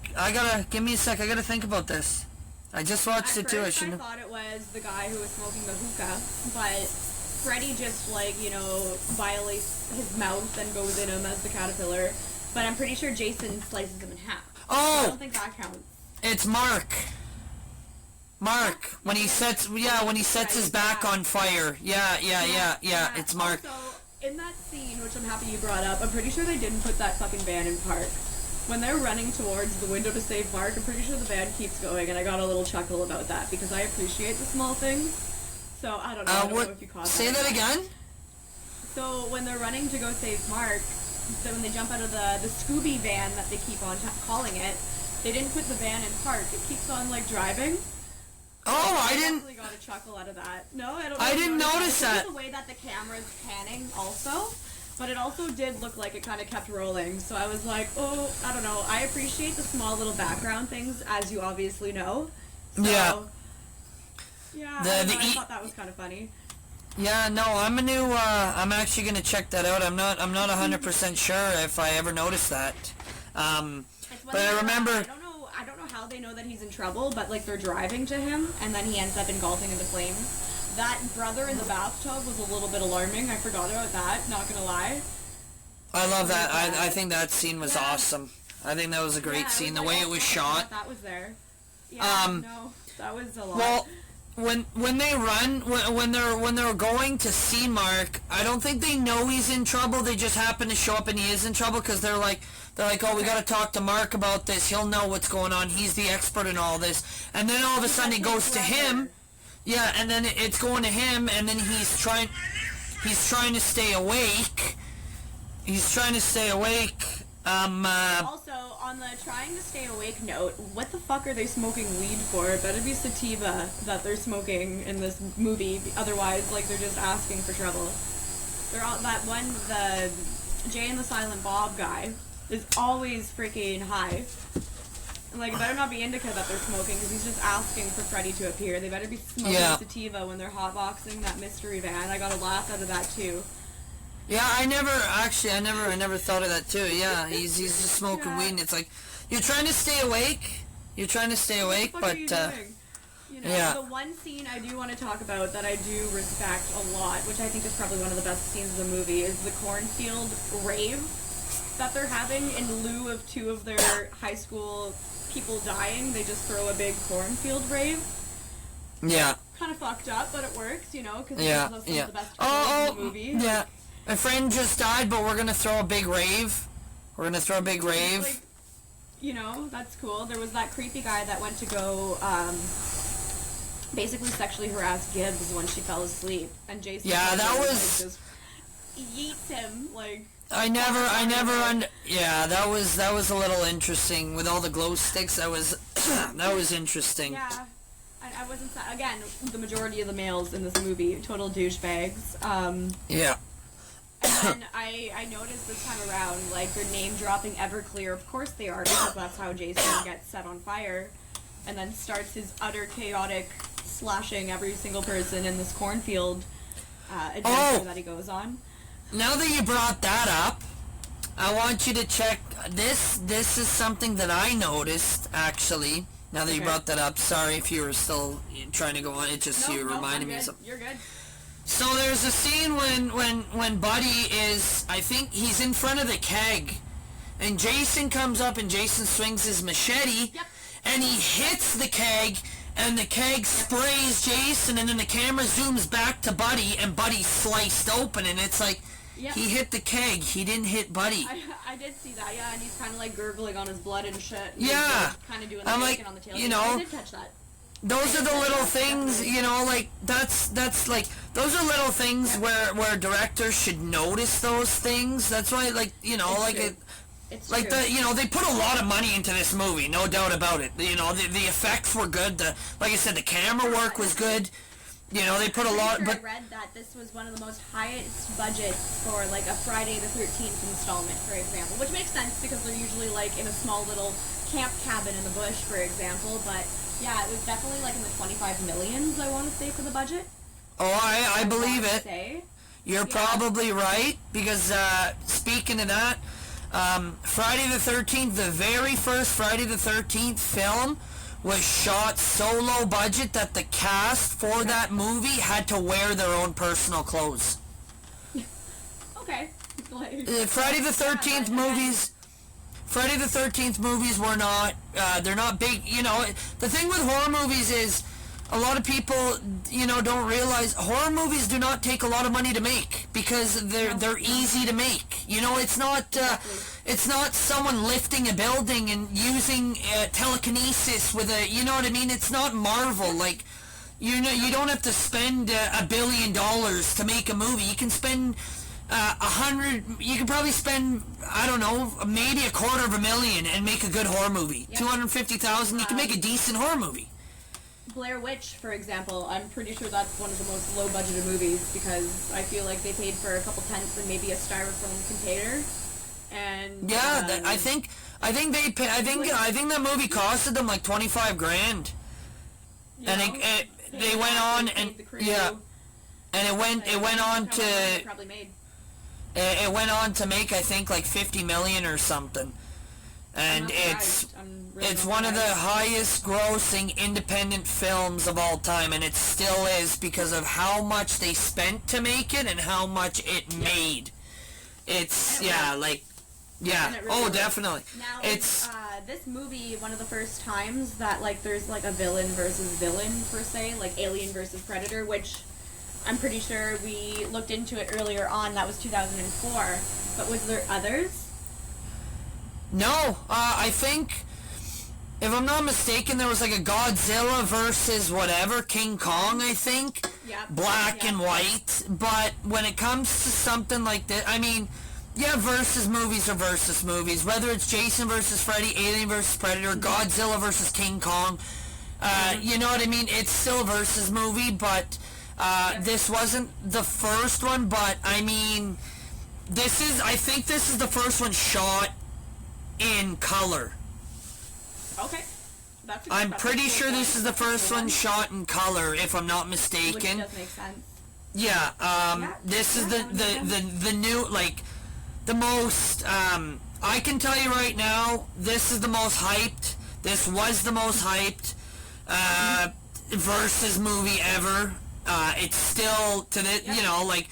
Give me a sec. I gotta think about this. I just watched it too. I thought it was the guy who was smoking the hookah, but Freddy just, like, you know, violates his mouth and goes in him as the caterpillar. But I'm pretty sure Jason slices him in half. Oh! So I don't think that counts. It's Mark, when he sets his back on fire. Yeah, it's Mark. Also, in that scene, which I'm happy you brought up, I'm pretty sure they didn't put that fucking van in park. When they're running towards the window to save Mark, I'm pretty sure the van keeps going, and I got a little chuckle about that, because I appreciate the small things. So, I don't know, if you caught that. Say that again? So, when they're running to go save Mark, so when they jump out of the Scooby van that they keep on calling it, they didn't put the van in park. It keeps on, like, driving. Oh, I didn't. I got a chuckle out of that. No, I don't. I didn't notice that. The way that the camera's panning, also, but it also did look like it kind of kept rolling. So I was like, oh, I don't know. I appreciate the small little background things, as you obviously know. So, yeah. I thought that was kind of funny. Yeah, no, I'm actually gonna check that out. I'm not 100% sure if I ever noticed that. But I remember. I don't know how they know that he's in trouble, but, like, they're driving to him, and then he ends up engulfing in the flames. That brother in the bathtub was a little bit alarming. I forgot about that, not gonna lie. I love that. I think that scene was awesome. I think that was a great scene. The way it was shot. That was there. Yeah, no, that was a lot. Well, when they run, when they're going to see Mark, I don't think they know he's in trouble. They just happen to show up and he is in trouble because they're like, oh, we got to talk to Mark about this. He'll know what's going on. He's the expert in all this. And then all of a sudden it goes to him. Yeah, and then it's going to him, and then he's trying to stay awake. Also, on the trying to stay awake note, what the fuck are they smoking weed for? It better be sativa that they're smoking in this movie. Otherwise, like, they're just asking for trouble. They're all, the Jay and the Silent Bob guy is always freaking high. And, like, it better not be indica that they're smoking, because he's just asking for Freddy to appear. They better be smoking sativa when they're hotboxing that mystery van. I got a laugh out of that, too. Yeah, I never thought of that too. Yeah, he's just smoking Yeah. weed, and it's like, you're trying to stay awake. You're trying to stay awake, What the fuck but are you doing? You know, yeah. the one scene I do want to talk about that I do respect a lot, which I think is probably one of the best scenes of the movie, is the cornfield rave that they're having in lieu of two of their high school people dying. They just throw a big cornfield rave. Yeah. Kind of fucked up, but it works, you know, because Yeah. it's some Yeah. of the best kills in the movie. Yeah. My friend just died, but we're gonna throw a big rave. We're gonna throw a big rave. Like, you know, that's cool. There was that creepy guy that went to go, basically sexually harass Gibbs when she fell asleep, and Jason. Yeah, that was. Like, just yeets him like. Yeah, that was a little interesting with all the glow sticks. That was that was interesting. Yeah, I wasn't again. The majority of the males in this movie total douchebags. Yeah. And then I noticed this time around, like, they're name dropping Everclear. Of course they are, because that's how Jason gets set on fire, and then starts his utter chaotic slashing every single person in this cornfield adventure that he goes on. Now that you brought that up, I want you to check this. This is something that I noticed, actually. Now that you brought that up, sorry if you were still trying to go on. It just you reminded me of something. You're good. So there's a scene when Buddy is, I think he's in front of the keg, and Jason comes up and Jason swings his machete, and he hits the keg, and the keg sprays Jason, and then the camera zooms back to Buddy, and Buddy's sliced open, and it's like, he hit the keg, he didn't hit Buddy. I did see that, yeah, and he's kind of like gurgling on his blood and shit. Yeah. Kind of doing the I'm bacon like, on the tail. you know, I did catch that. Those are the little things, you know, like, that's like, those are little things where directors should notice those things. That's why, like, you know, It's like true. you know, they put a lot of money into this movie, no doubt about it. You know, the effects were good. Like I said, the camera work was good. You know, they put a lot. But I read that this was one of the most highest budgets for like a Friday the 13th installment, for example, which makes sense because they're usually like in a small little camp cabin in the bush, for example. But yeah, it was definitely like in the 25 millions, I want to say, for the budget. Oh, I believe it. You're probably right, because speaking of that, Friday the 13th, the very first Friday the 13th film was shot so low budget that the cast for that movie had to wear their own personal clothes. Okay. Friday the 13th movies... Friday the 13th movies were not, they're not big, you know, the thing with horror movies is, a lot of people, you know, don't realize horror movies do not take a lot of money to make, because they're easy to make. You know, it's not someone lifting a building and using telekinesis with a, you know what I mean? It's not Marvel, like, you know, you don't have to spend $1 billion to make a movie. You can spend... you could probably spend, I don't know, maybe $250,000 and make a good horror movie. Yep. $250,000, you can make a decent horror movie. Blair Witch, for example, I'm pretty sur that's one of the most low-budgeted movies because I feel like they paid for a couple tents and maybe a styrofoam container. And yeah, I think that movie costed them like $25,000. And they went on and and it went on to probably made. It went on to make, I think, like $50 million or something, and it's one of the highest grossing independent films of all time, and it still is because of how much they spent to make it and how much it made. It's definitely. Now, It's this movie, one of the first times that like there's like a villain versus villain per se, like Alien versus Predator, which I'm pretty sure we looked into it earlier on. That was 2004. But was there others? No. I think, if I'm not mistaken, there was like a Godzilla versus whatever, King Kong, I think. Yep. Black and white. But when it comes to something like this, I mean, yeah, versus movies are versus movies. Whether it's Jason versus Freddy, Alien versus Predator, Godzilla versus King Kong, you know what I mean? It's still a versus movie, but... This wasn't the first one, but I mean, I think this is the first one shot in color. Okay. I'm pretty sure this is the first one shot in color, if I'm not mistaken. Which does make sense. Yeah, this is the new, like, the most, I can tell you right now, this is the most hyped, this was the most hyped, versus movie ever. It's still, to the, you know, like,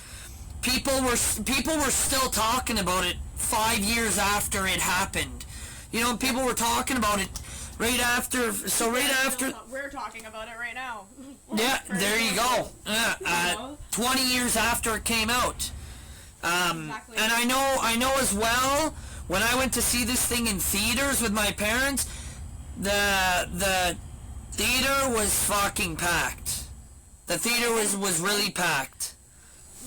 people were still talking about it 5 years after it happened. You know, people were talking about it right after, so right after... We're talking about it right now. Yeah, there you go. 20 years after it came out. Exactly. And I know as well, when I went to see this thing in theaters with my parents, the theater was fucking packed. The theater was really packed.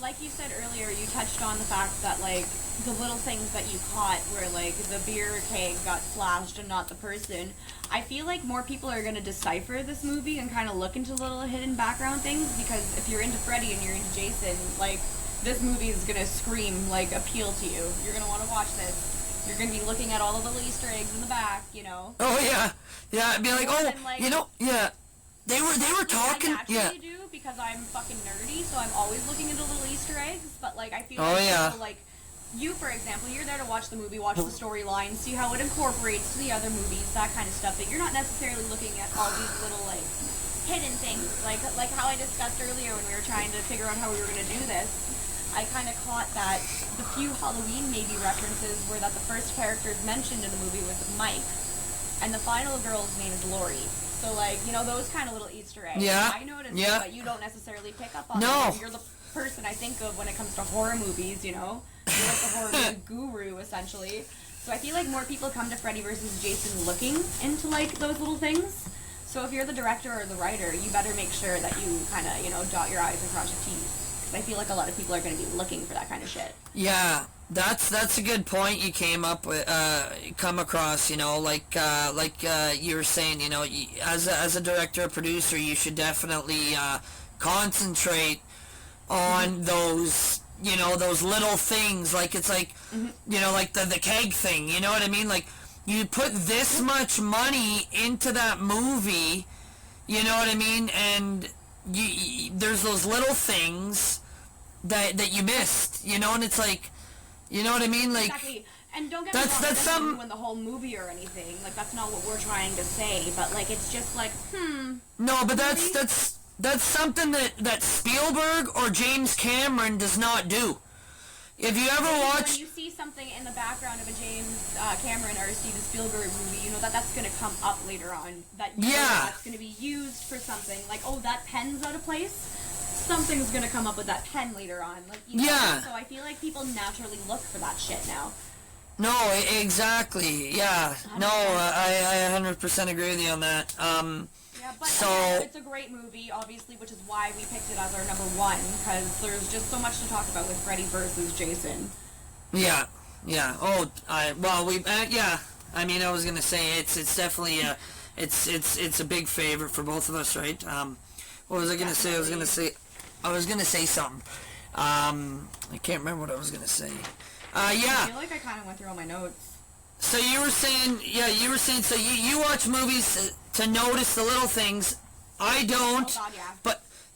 Like you said earlier, you touched on the fact that, like, the little things that you caught where, like, the beer keg got slashed and not the person. I feel like more people are going to decipher this movie and kind of look into little hidden background things, because if you're into Freddy and you're into Jason, like, this movie is going to scream, like, appeal to you. You're going to want to watch this. You're going to be looking at all of the little Easter eggs in the back, you know? Oh, yeah. Yeah, I'd be like, More oh, than, like, you know, yeah. They were talking, I yeah. naturally do, because I'm fucking nerdy, so I'm always looking into little Easter eggs, but, like, I feel Oh, like yeah. people, like, you, for example, you're there to watch the movie, watch the storyline, see how it incorporates to the other movies, that kind of stuff, but you're not necessarily looking at all these little, like, hidden things, like how I discussed earlier when we were trying to figure out how we were going to do this. I kind of caught that the few Halloween maybe references were that the first characters mentioned in the movie was Mike, and the final girl's name is Lori. So, like, you know, those kind of little Easter eggs. Yeah. I noticed Yeah. it, but you don't necessarily pick up on No. them. You're the person I think of when it comes to horror movies, you know? You're like the horror movie guru, essentially. So I feel like more people come to Freddy vs. Jason looking into, like, those little things. So if you're the director or the writer, you better make sure that you kind of, you know, dot your I's and cross your T's. Because I feel like a lot of people are going to be looking for that kind of shit. Yeah, that's a good point you come across, you know, like you were saying, you know, as a director or producer, you should definitely concentrate on those, you know, those little things, like it's like, you know, like the keg thing, you know what I mean? Like, you put this much money into that movie, you know what I mean? And there's those little things that you missed, you know, and it's like, you know what I mean? Like, exactly. And don't get me wrong, it doesn't ruin the whole movie or anything. Like, that's not what we're trying to say. But, like, it's just like, No, but that's something that Spielberg or James Cameron does not do. If you ever watch... When you see something in the background of a James Cameron or a Steven Spielberg movie, you know that's going to come up later on. That you know that's going to be used for something. Like, oh, that pen's out of place? Something's going to come up with that pen later on. Like, you know, yeah. So I feel like people naturally look for that shit now. No, exactly. Yeah. 100%. No, I 100% agree with you on that. Yeah, but so again, it's a great movie, obviously, which is why we picked it as our number one, because there's just so much to talk about with Freddy versus Jason. Yeah, yeah. Oh, yeah. I mean, I was gonna say it's definitely it's a big favorite for both of us, right? What was I gonna say? I was gonna say something. I can't remember what I was gonna say. Yeah. I feel like I kind of went through all my notes. So you were saying, so you watch movies to notice the little things. I don't. Oh God, yeah.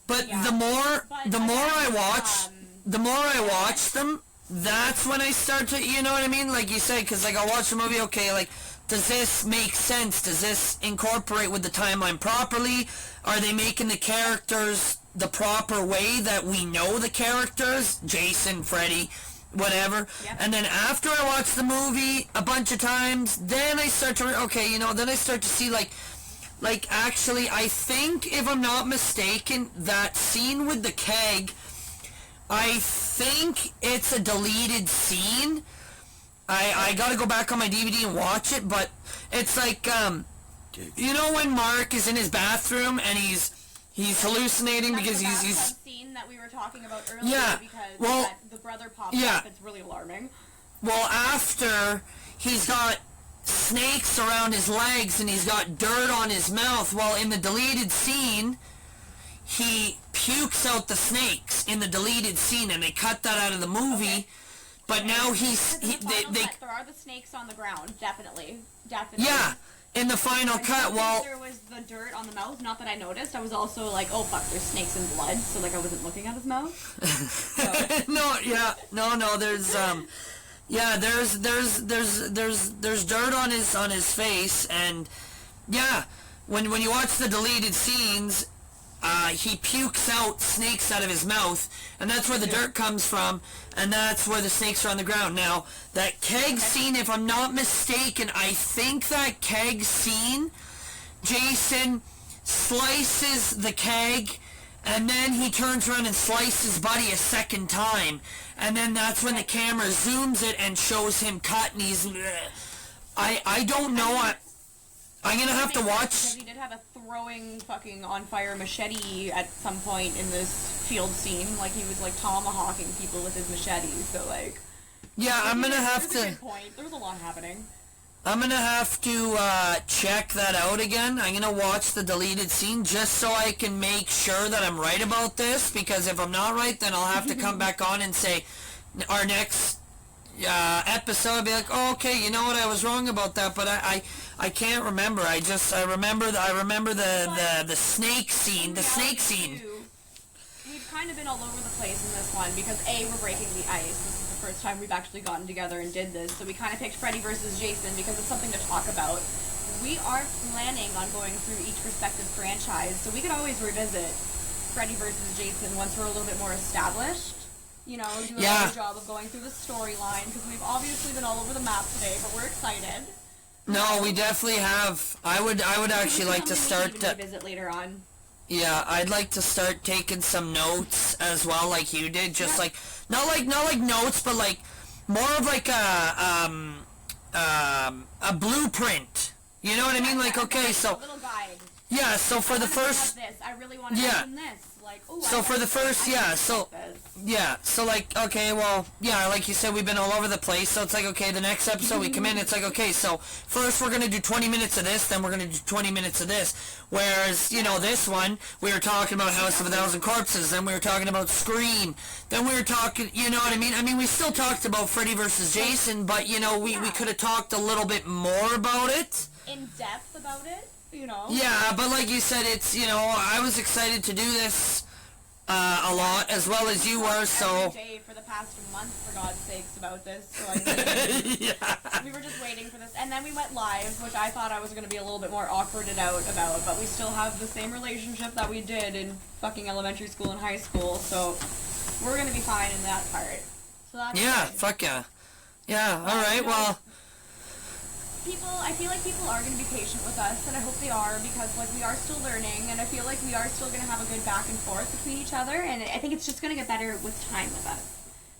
But Yeah. the more I watch yeah. them, that's when I start to, you know what I mean? Like you said, because like I'll watch a movie, okay, like, does this make sense? Does this incorporate with the timeline properly? Are they making the characters the proper way that we know the characters? Jason, Freddy, whatever. Yep. And then after I watch the movie a bunch of times, then I start to, then I start to see like actually, I think, if I'm not mistaken, that scene with the keg, I think it's a deleted scene. I gotta go back on my DVD and watch it, but it's like, you know when Mark is in his bathroom and he's hallucinating because he's scene that we were talking about earlier, yeah, because the brother pops up. It's really alarming. Well, after he's got snakes around his legs and he's got dirt on his mouth, well, in the deleted scene, he pukes out the snakes in the deleted scene, and they cut that out of the movie. Okay. But now there are the snakes on the ground, definitely. Yeah, in the final cut, well, there was the dirt on the mouth. Not that I noticed. I was also like, oh fuck, there's snakes and blood. So like I wasn't looking at his mouth. So. no. There's there's dirt on his face, and yeah, when you watch the deleted scenes, he pukes out snakes out of his mouth, and that's where the dirt comes from, and that's where the snakes are on the ground. Now, that keg scene, if I'm not mistaken, I think that keg scene, Jason slices the keg, and then he turns around and slices Buddy a second time, and then that's when the camera zooms it and shows him cut, and he's... I don't know, I'm gonna have to watch... Because he did have a throwing fucking on fire machete at some point in this field scene. Like, he was, like, tomahawking people with his machete, so, like... Yeah, I'm gonna have to... That's a good point. There was a lot happening. I'm gonna have to, check that out again. I'm gonna watch the deleted scene just so I can make sure that I'm right about this, because if I'm not right, then I'll have to come back on and say, our next... episode, I'll be like, oh, okay, you know what, I was wrong about that, but I can't remember. I remember the snake scene, We've kind of been all over the place in this one because A, we're breaking the ice. This is the first time we've actually gotten together and did this, so we kind of picked Freddy versus Jason because it's something to talk about. We aren't planning on going through each respective franchise, so we could always revisit Freddy versus Jason once we're a little bit more established. You know, do a better job of going through the storyline, because we've obviously been all over the map today, but we're excited. No, we definitely have. I would actually like to start to visit later on. Yeah, I'd like to start taking some notes as well, like you did. Just like not like notes, but like more of like a blueprint. You know what I mean? Like, okay, so a little guide. Yeah, so for the first... I really want to mention this. Like, ooh, so for the first, so like, okay, well, yeah, like you said, we've been all over the place, so it's like, okay, the next episode we come in, it's like, okay, so first we're going to do 20 minutes of this, then we're going to do 20 minutes of this, whereas, you know, this one, we were talking about House of a Thousand Corpses, then we were talking about Scream, then we were talking, you know what I mean? I mean, we still talked about Freddy versus Jason, but, you know, we could have talked a little bit more about it. In depth about it. You know. Yeah, but like you said, it's, you know, I was excited to do this a lot, as well as you were, so... Every day for the past month, for God's sakes, about this, so I mean, yeah. We were just waiting for this, and then we went live, which I thought I was going to be a little bit more awkwarded out about, but we still have the same relationship that we did in fucking elementary school and high school, so we're going to be fine in that part. So that's yeah, good. Fuck yeah. Yeah, alright, well... I feel like people are going to be patient with us, and I hope they are, because, like, we are still learning, and I feel like we are still going to have a good back and forth between each other, and I think it's just going to get better with time with us.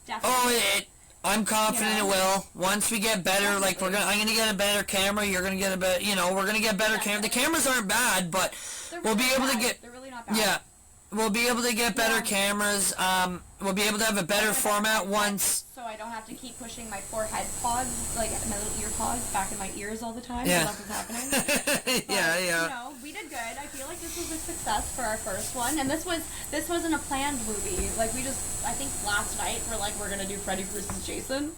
Definitely. Oh, I'm confident it will. Once we get better, like, I'm going to get a better camera, you're going to get a better, you know, we're going to get better camera. The cameras aren't bad, but we'll be able to get... They're really not bad. Yeah. We'll be able to get better cameras, we'll be able to have a better format once... So I don't have to keep pushing my forehead pods, like my little ear pods, back in my ears all the time. Yeah. That's what's happening. But, yeah. You know, we did good. I feel like this was a success for our first one, and this wasn't a planned movie. Like, we just, I think last night we're gonna do Freddy versus Jason.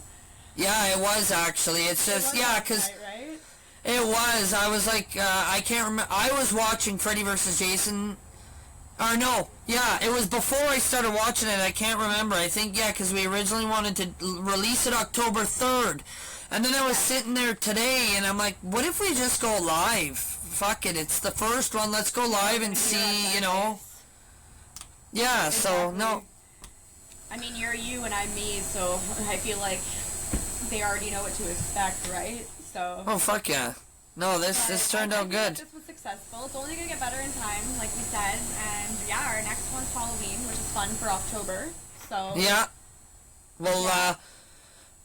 Yeah, it was actually. It's just, yeah, because... Right? It was. I was like, I can't remember. I was watching Freddy versus Jason... Or no, yeah, it was before I started watching it, I can't remember. I think, yeah, because we originally wanted to release it October 3rd. And then I was sitting there today, and I'm like, what if we just go live? Fuck it, it's the first one, let's go live and see, you know. Yeah, so, no. I mean, you're you and I'm me, so I feel like they already know what to expect, right? So. Oh, fuck yeah. No, this turned out good. This was successful. It's only going to get better in time, like we said. And yeah, our next one's Halloween, which is fun for October. So yeah. Well,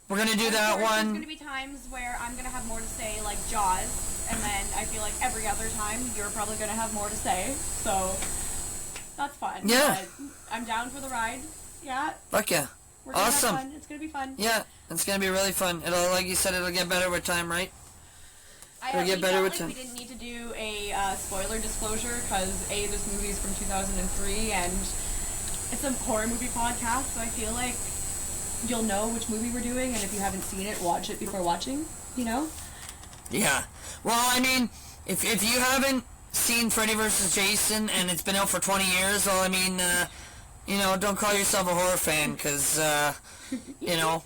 we're going to do that one. There's going to be times where I'm going to have more to say, like Jaws. And then I feel like every other time, you're probably going to have more to say. So that's fun. Yeah. But I'm down for the ride. Yeah. Fuck yeah. We're gonna awesome. have fun. It's going to be fun. Yeah, it's going to be really fun. It'll, like you said, it'll get better with time, right? We didn't need to do a spoiler disclosure because this movie is from 2003 and it's a horror movie podcast, so I feel like you'll know which movie we're doing, and if you haven't seen it, watch it before watching, you know? Yeah. Well, I mean, if you haven't seen Freddy vs. Jason and it's been out for 20 years, well, I mean, don't call yourself a horror fan, because, you know,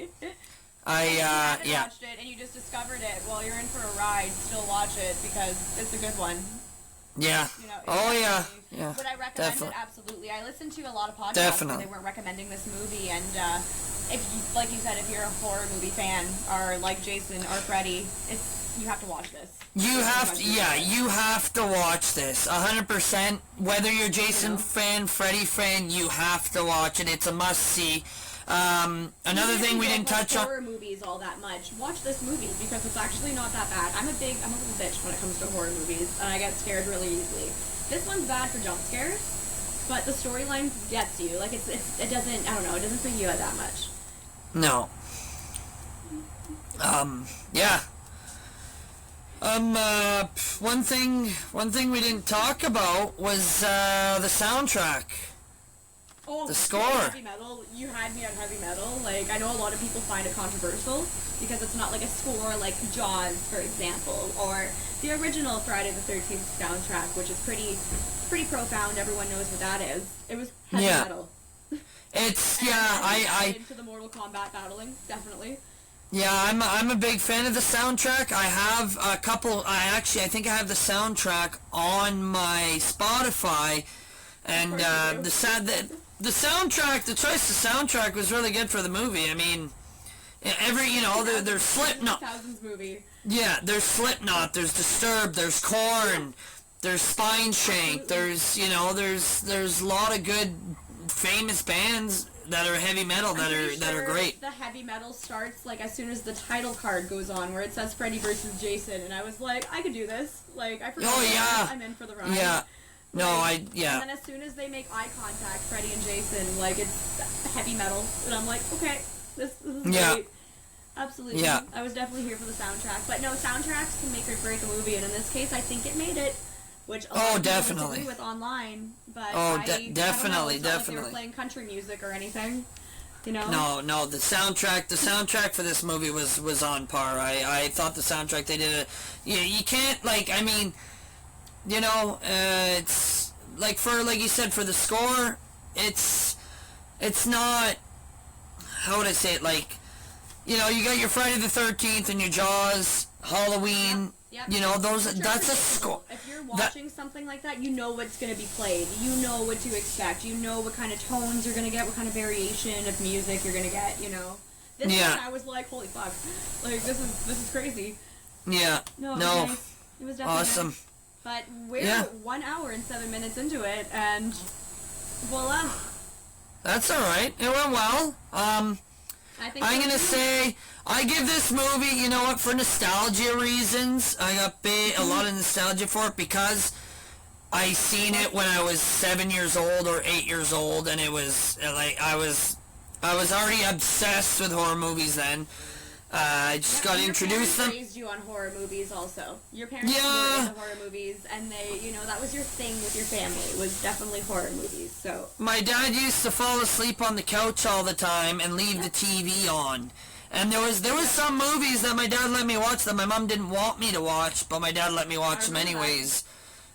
yeah. Watched it and you just discovered it, well, you're in for a ride. Still watch it because it's a good one. Yeah. Oh, yeah. Yeah. Would I recommend it? Absolutely. I listened to a lot of podcasts Definitely. where they weren't recommending this movie, and if you, like you said, if you're a horror movie fan or like Jason or Freddy, you have to watch this. You have to watch this. 100%. Whether you're Jason fan, Freddy fan, you have to watch it. It's a must-see. Another thing we didn't touch on... horror movies all that much. Watch this movie because it's actually not that bad. I'm a little bitch when it comes to horror movies, and I get scared really easily. This one's bad for jump scares, but the storyline gets you. Like, it doesn't, I don't know, it doesn't freak you out that much. No. Yeah. One thing we didn't talk about was, the soundtrack. Oh, the score. Heavy metal. You had me on heavy metal. Like, I know a lot of people find it controversial because it's not like a score like Jaws, for example, or the original Friday the 13th soundtrack, which is pretty profound. Everyone knows what that is. It was heavy metal. It's I into the Mortal Kombat battling, definitely. Yeah, I'm a big fan of the soundtrack. I have a couple. I think I have the soundtrack on my Spotify, and the soundtrack, the choice of soundtrack was really good for the movie. I mean, there's Slipknot. Thousands movie. Yeah, there's Slipknot, there's Disturbed, there's Korn, there's Spineshank, there's a lot of good famous bands that are heavy metal that are great. The heavy metal starts like as soon as the title card goes on, where it says Freddy vs. Jason, and I was like, I could do this. Like, I forgot. Oh yeah. I'm in for the ride. Yeah. No, And then as soon as they make eye contact, Freddy and Jason, like, it's heavy metal, and I'm like, okay, this is great. Absolutely. Yeah. I was definitely here for the soundtrack, but no, soundtracks can make or break a movie, and in this case, I think it made it. Which a lot of people disagree with online, but definitely, I don't know, it's not definitely. like they were playing country music or anything, you know. No, the soundtrack for this movie was on par. I thought the soundtrack they did it. You can't, like, I mean, it's like you said, for the score, it's not, how would I say it, like, you got your Friday the 13th and your Jaws, Halloween. Yep. That's a score. If you're watching something like that, you know what's going to be played. You know what to expect. You know what kind of tones you're going to get, what kind of variation of music you're going to get, This one, I was like, holy fuck. Like, this is crazy. Yeah. No. Nice. It was definitely awesome. Nice. But we're 1 hour and 7 minutes into it, and voila. That's alright. It went well. I'm going to say, I give this movie, for nostalgia reasons, I got a lot of nostalgia for it because I seen it when I was 7 years old or 8 years old, and it was, like, I was already obsessed with horror movies then. I just got introduced them. Your parents raised you on horror movies also. Your parents were into horror movies, and they, that was your thing with your family, was definitely horror movies, so. My dad used to fall asleep on the couch all the time and leave the TV on. And there was some movies that my dad let me watch that my mom didn't want me to watch, but my dad let me watch them anyways.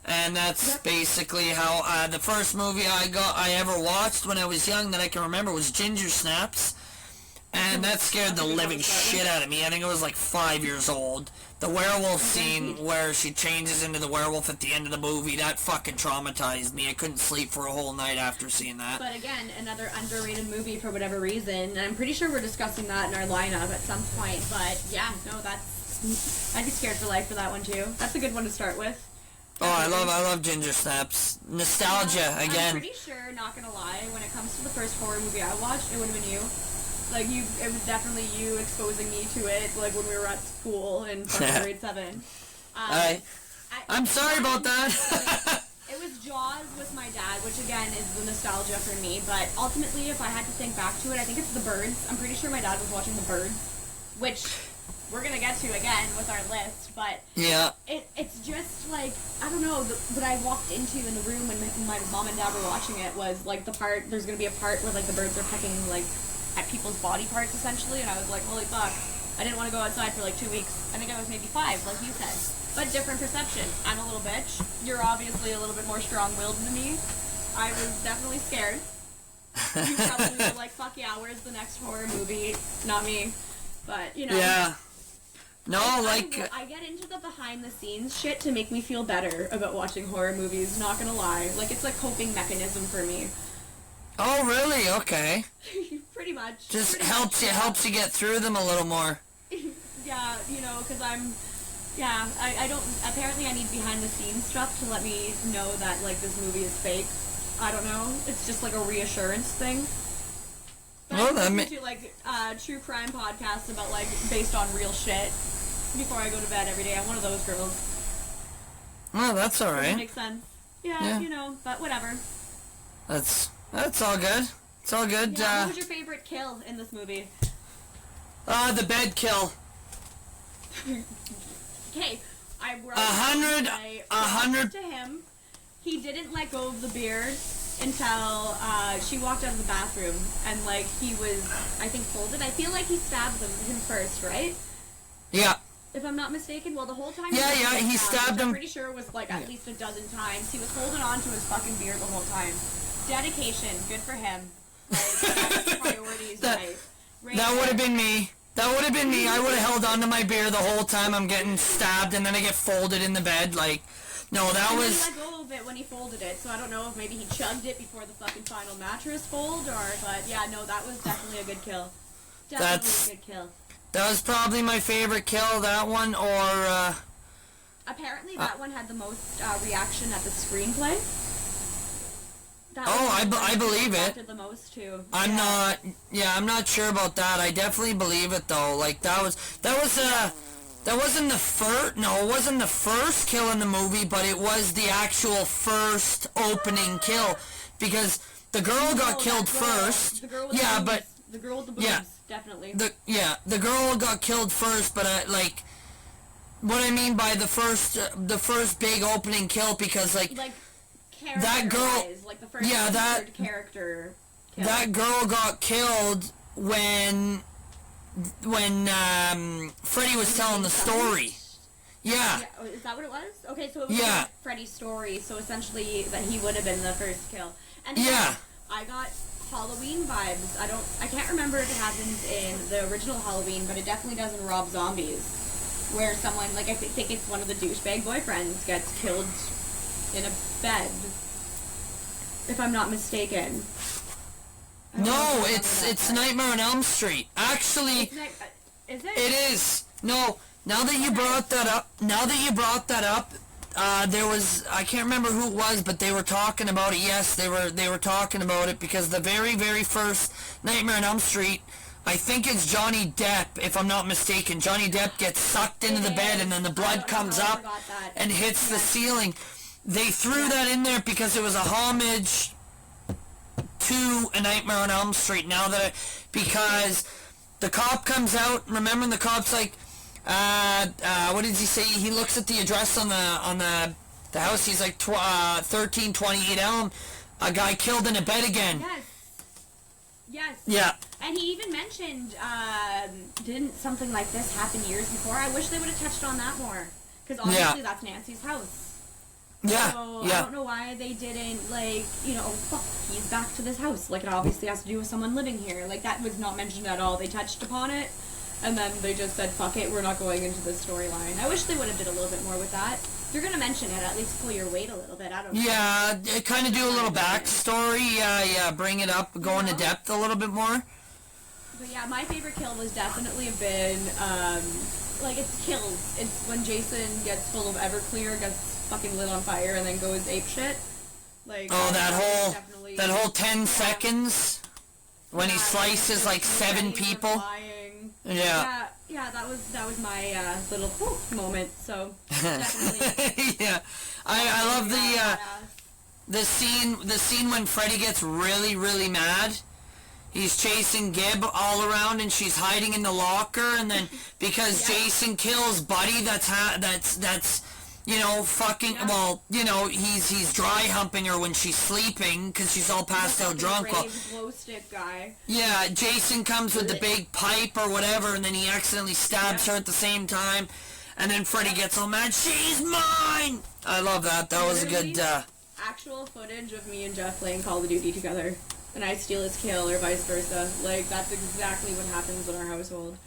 And that's basically how, the first movie I ever watched when I was young that I can remember was Ginger Snaps. And that scared the living shit out of me. I think I was like 5 years old. The werewolf scene where she changes into the werewolf at the end of the movie, that fucking traumatized me. I couldn't sleep for a whole night after seeing that. But again, another underrated movie for whatever reason. And I'm pretty sure we're discussing that in our lineup at some point. But yeah, no, I'd be scared for life for that one too. That's a good one to start with. Oh, I love Ginger Snaps. Nostalgia, again. I'm pretty sure, not gonna lie, when it comes to the first horror movie I watched, it would have been you. Like, it was definitely you exposing me to it, like, when we were at school in grade 7. I'm sorry about that. It was Jaws with my dad, which, again, is the nostalgia for me. But ultimately, if I had to think back to it, I think it's The Birds. I'm pretty sure my dad was watching The Birds, which we're going to get to, again, with our list. But it's just, like, I don't know, what I walked into in the room when my mom and dad were watching it was, like, there's going to be a part where, like, the birds are pecking, like, at people's body parts, essentially, and I was like, holy fuck, I didn't want to go outside for like 2 weeks. I think I was maybe 5, like you said. But different perception. I'm a little bitch. You're obviously a little bit more strong-willed than me. I was definitely scared. You probably were like, fuck yeah, where's the next horror movie? Not me. But, you know. Yeah. No, I get into the behind-the-scenes shit to make me feel better about watching horror movies, not gonna lie. Like, it's a coping mechanism for me. Oh, really? Okay. Pretty much. Just Pretty helps much, you, helps you get through them a little more. Yeah, you know, because I don't, apparently I need behind-the-scenes stuff to let me know that, like, this movie is fake. I don't know. It's just, like, a reassurance thing. But Well, I listen to, like, true crime podcasts about, like, based on real shit before I go to bed every day. I'm one of those girls. Oh, that's Does that alright. make sense? Yeah, Yeah. you know, but whatever. That's all good. It's all good. Yeah, what was your favorite kill in this movie? The bed kill. Okay, I wrote 100 to him. He didn't let go of the beard until she walked out of the bathroom, and like he was, I think, folded. I feel like he stabbed him first, right? Yeah. If I'm not mistaken. Well, the whole time. Yeah, he stabbed him. I'm pretty sure it was like at least a dozen times. He was holding on to his fucking beard the whole time. Dedication, good for him. Like, priorities, right? That would have been me. That would have been me. I would have held on to my beer the whole time I'm getting stabbed, and then I get folded in the bed. Like, no, that and was... he let go of it when he folded it, so I don't know if maybe he chugged it before the fucking final mattress fold, or... But, yeah, no, that was definitely a good kill. Definitely a good kill. That was probably my favorite kill, that one, or, Apparently that one had the most reaction at the screenplay. I believe it. The most too. I'm not sure about that. I definitely believe it though. Like that wasn't the first. No, it wasn't the first kill in the movie, but it was the actual first opening kill because the girl got killed first. The girl with yeah, the boobs. but the girl with the boobs, yeah, definitely. The girl got killed first, but like what I mean by the first big opening kill because like that girl, like the first third character kill. That girl got killed when Freddy was telling the story. Yeah. Is that what it was? Okay, so it was like Freddy's story, so essentially that he would have been the first kill. And I got Halloween vibes. I can't remember if it happens in the original Halloween, but it definitely does in Rob Zombies, where someone, like I think it's one of the douchebag boyfriends gets killed in a bed, if I'm not mistaken. No, it's Nightmare on Elm Street. Actually, is it? It is. No, now that you brought that up, there was, I can't remember who it was, but they were talking about it. Yes, they were talking about it because the very, very first Nightmare on Elm Street, I think it's Johnny Depp, if I'm not mistaken. Johnny Depp gets sucked into the bed and then the blood comes up and hits the ceiling. They threw that in there because it was a homage to A Nightmare on Elm Street. Because the cop comes out, remember the cop's like, what did he say? He looks at the address on the house. He's like 1328 Elm. A guy killed in a bed again. Yes. Yeah. And he even mentioned, didn't something like this happen years before? I wish they would have touched on that more. Because obviously that's Nancy's house. Yeah. So I don't know why they didn't, like, fuck, he's back to this house. Like, it obviously has to do with someone living here. Like, that was not mentioned at all. They touched upon it, and then they just said, fuck it, we're not going into this storyline. I wish they would have did a little bit more with that. If you're gonna mention it, at least pull your weight a little bit. I don't know. Yeah, kind of do a little backstory. Yeah, bring it up, go into depth a little bit more. But yeah, my favorite kill was definitely been, like, it's kills. It's when Jason gets full of Everclear, gets fucking lit on fire, and then goes apeshit. Like, that whole 10 seconds when he slices like 7 people. Yeah, that was my little moment. So definitely. Yeah, I love the scene when Freddy gets really, really mad. He's chasing Gib all around, and she's hiding in the locker. And then because Jason kills Buddy, that's you know, fucking, Yeah. well, you know, he's dry humping her when she's sleeping because she's all passed out drunk. Well, glow stick guy. yeah, Jason comes with the big pipe or whatever, and then he accidentally stabs her at the same time, and then Freddy gets all mad, she's mine! I love that. That was a good, Actual footage of me and Jeff playing Call of Duty together. And I steal his kill or vice versa. Like, that's exactly what happens in our household.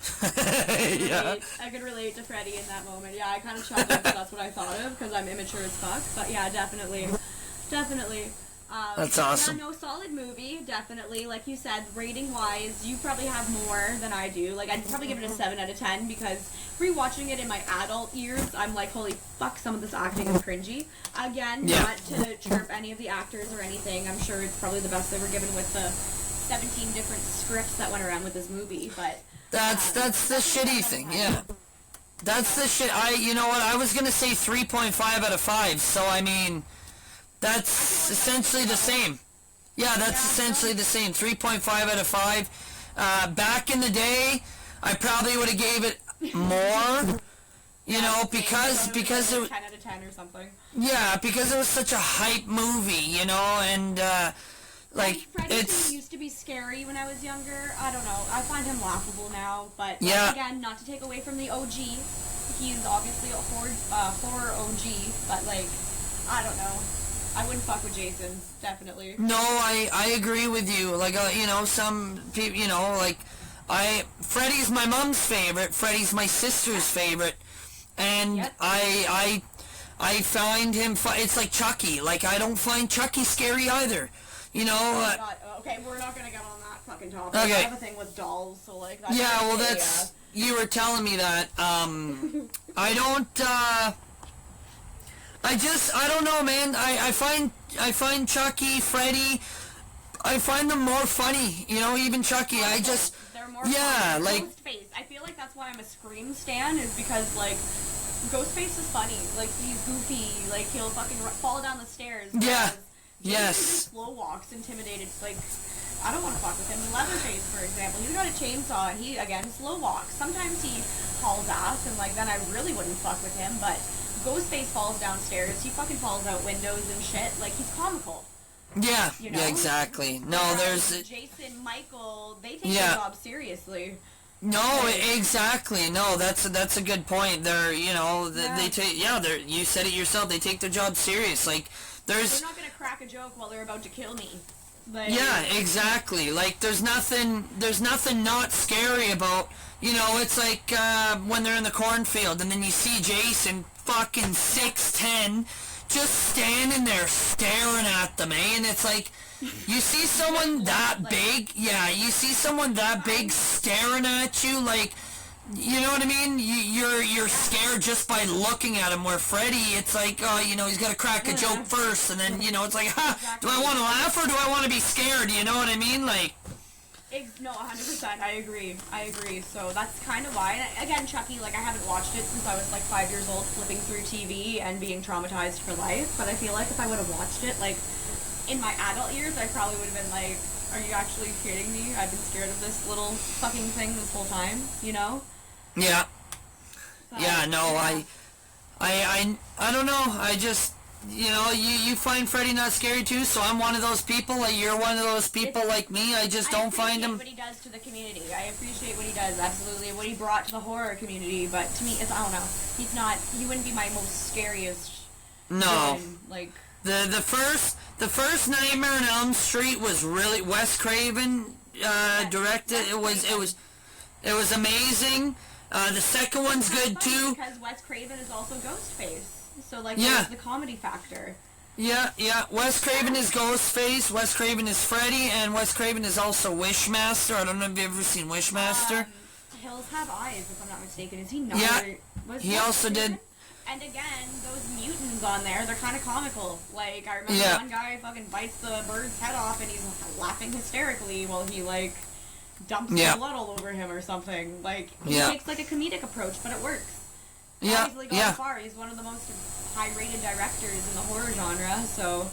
yeah. I could relate to Freddy in that moment. Yeah, I kind of chuckled because that's what I thought of, because I'm immature as fuck. But yeah, definitely. Definitely. That's awesome. Yeah, no, solid movie, definitely. Like you said, rating-wise, you probably have more than I do. Like, I'd probably give it a 7 out of 10, because rewatching it in my adult years, I'm like, holy fuck, some of this acting is cringy. Again, not to chirp any of the actors or anything. I'm sure it's probably the best they were given with the 17 different scripts that went around with this movie, but... That's the shitty thing, yeah. That's the shit. You know what, I was gonna say 3.5 out of 5, so I mean... That's essentially the same. Yeah, that's essentially the same. 3.5 out of 5. Back in the day, I probably would have gave it more. You know, because it was 10 out of 10 or something. Yeah, because it was such a hype movie, you know, and like Freddy used to be scary when I was younger. I don't know. I find him laughable now, but yeah. Again, not to take away from the OG. He's obviously a horror OG, but like, I don't know. I wouldn't fuck with Jason, definitely. No, I agree with you. Like, you know, some people, you know, like, Freddy's my mom's favorite. Freddy's my sister's favorite. And I find him, it's like Chucky. Like, I don't find Chucky scary either. You know? Oh God. Okay, we're not gonna get on that fucking topic. Okay. I have a thing with dolls, so like, that's yeah, well, that's, you were telling me that. I don't, I don't know, man. I find Chucky, Freddy, I find them more funny. You know, even Chucky. They're more yeah, funny. like Ghostface. I feel like that's why I'm a Scream stan, is because like Ghostface is funny. Like, he's goofy. Like, he'll fucking fall down the stairs. Yeah. Jason Yes. just slow walks, intimidated. Like, I don't want to fuck with him. Leatherface, for example, he's got a chainsaw and he again slow walks. Sometimes he hauls ass, and like then I really wouldn't fuck with him, but. Ghostface falls downstairs. He fucking falls out windows and shit. Like, he's comical. Yeah. You know? Yeah. Exactly. No, there's Jason, Michael. They take their job seriously. No, exactly. No, that's a good point. They're, you know, they take. Yeah, they're. You said it yourself. They take their job serious. Like, they're not gonna crack a joke while they're about to kill me. Like, yeah. Exactly. Like, there's nothing not scary about. You know, it's like when they're in the cornfield and then you see Jason fucking 6'10", just standing there staring at them, eh? And it's like, you see someone that big, you see someone that big staring at you, like, you know what I mean? You're scared just by looking at him, where Freddy, it's like, oh, you know, he's got to crack a joke first, and then, you know, it's like, do I want to laugh or do I want to be scared, you know what I mean? Like... No, 100%. I agree. So that's kind of why. And again, Chucky, like, I haven't watched it since I was like 5 years old, flipping through TV and being traumatized for life. But I feel like if I would have watched it, like, in my adult years, I probably would have been like, are you actually kidding me? I've been scared of this little fucking thing this whole time, you know? Yeah. But, yeah, no, yeah. I don't know. I just... You know, you find Freddy not scary too, so I'm one of those people. Like, you're one of those people like me. I just don't find him. I appreciate what he does to the community. I appreciate what he does, absolutely. What he brought to the horror community, but to me, it's, I don't know. He wouldn't be my most scariest. No. Villain. Like, the first Nightmare on Elm Street was really Wes Craven directed. It was amazing. The second one's good too. Because Wes Craven is also Ghostface. So, like, there's the comedy factor. Yeah. Wes Craven is Ghostface, Wes Craven is Freddy, and Wes Craven is also Wishmaster. I don't know if you've ever seen Wishmaster. Hills Have Eyes, if I'm not mistaken. Is he not? Yeah, he also did. And again, those mutants on there, they're kind of comical. Like, I remember one guy fucking bites the bird's head off and he's laughing hysterically while he, like, dumps blood all over him or something. Like, he takes, like, a comedic approach, but it works. Obviously gone far. He's one of the most high-rated directors in the horror genre, so...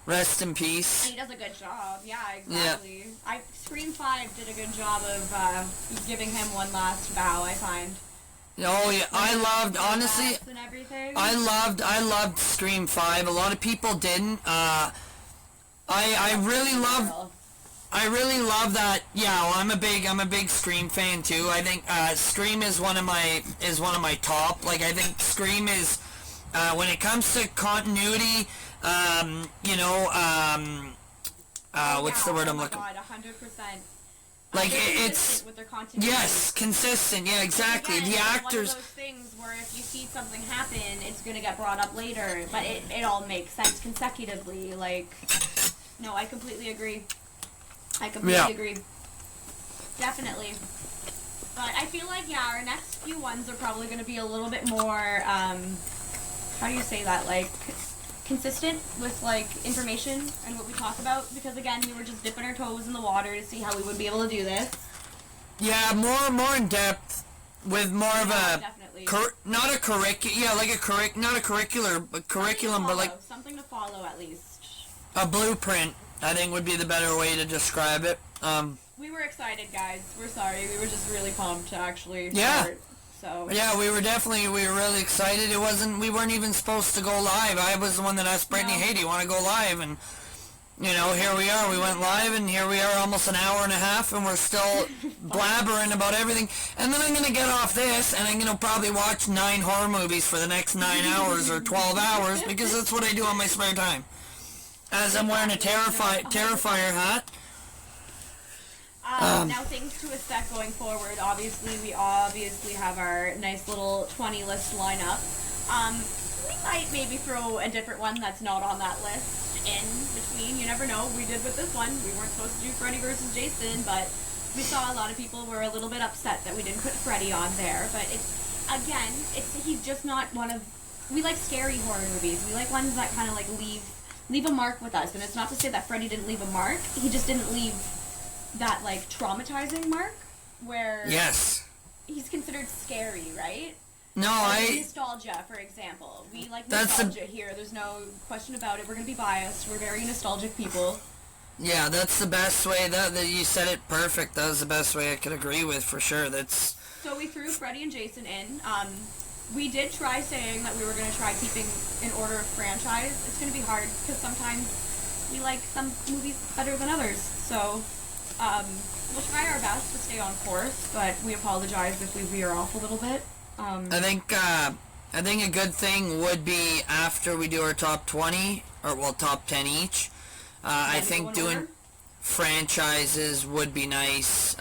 Rest in peace. And he does a good job. Yeah, exactly. Scream 5 did a good job of giving him one last bow, I find. Oh yeah, I loved, honestly, And everything. I loved Scream 5. A lot of people didn't. I really love Girl. I really love that. Yeah, well, I'm a big Scream fan too. I think Scream is one of my top. Like I think Scream is when it comes to continuity, you know, what's the word I'm looking? Oh my god, 100%. Like They're it's consistent with their continuity. yes, consistent. Yeah, exactly. Again, The it's one actors. of those things where if you see something happen, it's gonna get brought up later, but it all makes sense consecutively. Like, no, I completely agree. I completely agree. Definitely. But I feel like, yeah, our next few ones are probably going to be a little bit more, how do you say that, like, consistent with, like, information and what we talk about. Because, again, we were just dipping our toes in the water to see how we would be able to do this. Yeah, more in depth with more of a definitely. Not a not a curricular but curriculum, but like something to follow at least. a blueprint. I think would be the better way to describe it. We were excited, guys. We're sorry. We were just really pumped to actually start. So yeah, we were really excited. We weren't even supposed to go live. I was the one that asked Brittany, hey, do you want to go live? And you know, here we are. We went live, and here we are, almost an hour and a half, and we're still blabbering about everything. And then I'm gonna get off this, and I'm gonna probably watch 9 horror movies for the next 9 hours or 12 hours because that's what I do on my spare time. As I'm wearing a Terrifier hat. Now, things to expect going forward. Obviously, we have our nice little 20 list lineup. We might maybe throw a different one that's not on that list in between. You never know. We did with this one. We weren't supposed to do Freddy versus Jason, but we saw a lot of people were a little bit upset that we didn't put Freddy on there. But he's just not one of. We like scary horror movies. We like ones that kind of like leave a mark with us. And it's not to say that Freddy didn't leave a mark. He just didn't leave that, like, traumatizing mark where yes, he's considered scary, right? No, nostalgia, for example. We like nostalgia here. There's no question about it. We're going to be biased. We're very nostalgic people. Yeah, that's the best way. That you said it perfect. That was the best way I could agree with, for sure. That's... So we threw Freddy and Jason in. We did try saying that we were going to try keeping in order of franchise. It's going to be hard because sometimes we like some movies better than others. So we'll try our best to stay on course, but we apologize if we veer off a little bit. I think a good thing would be after we do our top 20, or well, top 10 each. I think doing franchises would be nice.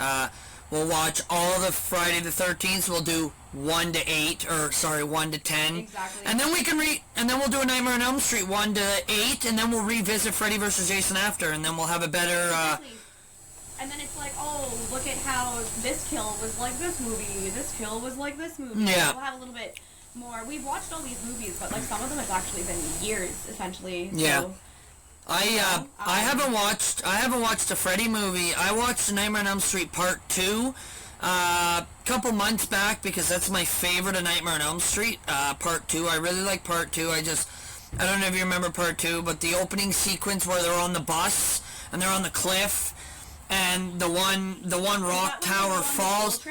We'll watch all the Friday the 13th. We'll do 1 to 8, or sorry, 1 to 10. Exactly. And then we can and then we'll do a Nightmare on Elm Street 1 to 8, and then we'll revisit Freddy vs. Jason after, and then we'll have a better. Exactly. And then it's like, oh, look at how this kill was like this movie. This kill was like this movie. Yeah. We'll have a little bit more. We've watched all these movies, but like some of them have actually been years, essentially. Yeah. So, I haven't watched a Freddy movie. I watched Nightmare on Elm Street Part 2 a couple months back because that's my favorite of Nightmare on Elm Street. Part 2. I really like Part 2. I don't know if you remember Part 2, but the opening sequence where they're on the bus and they're on the cliff and the one rock tower falls.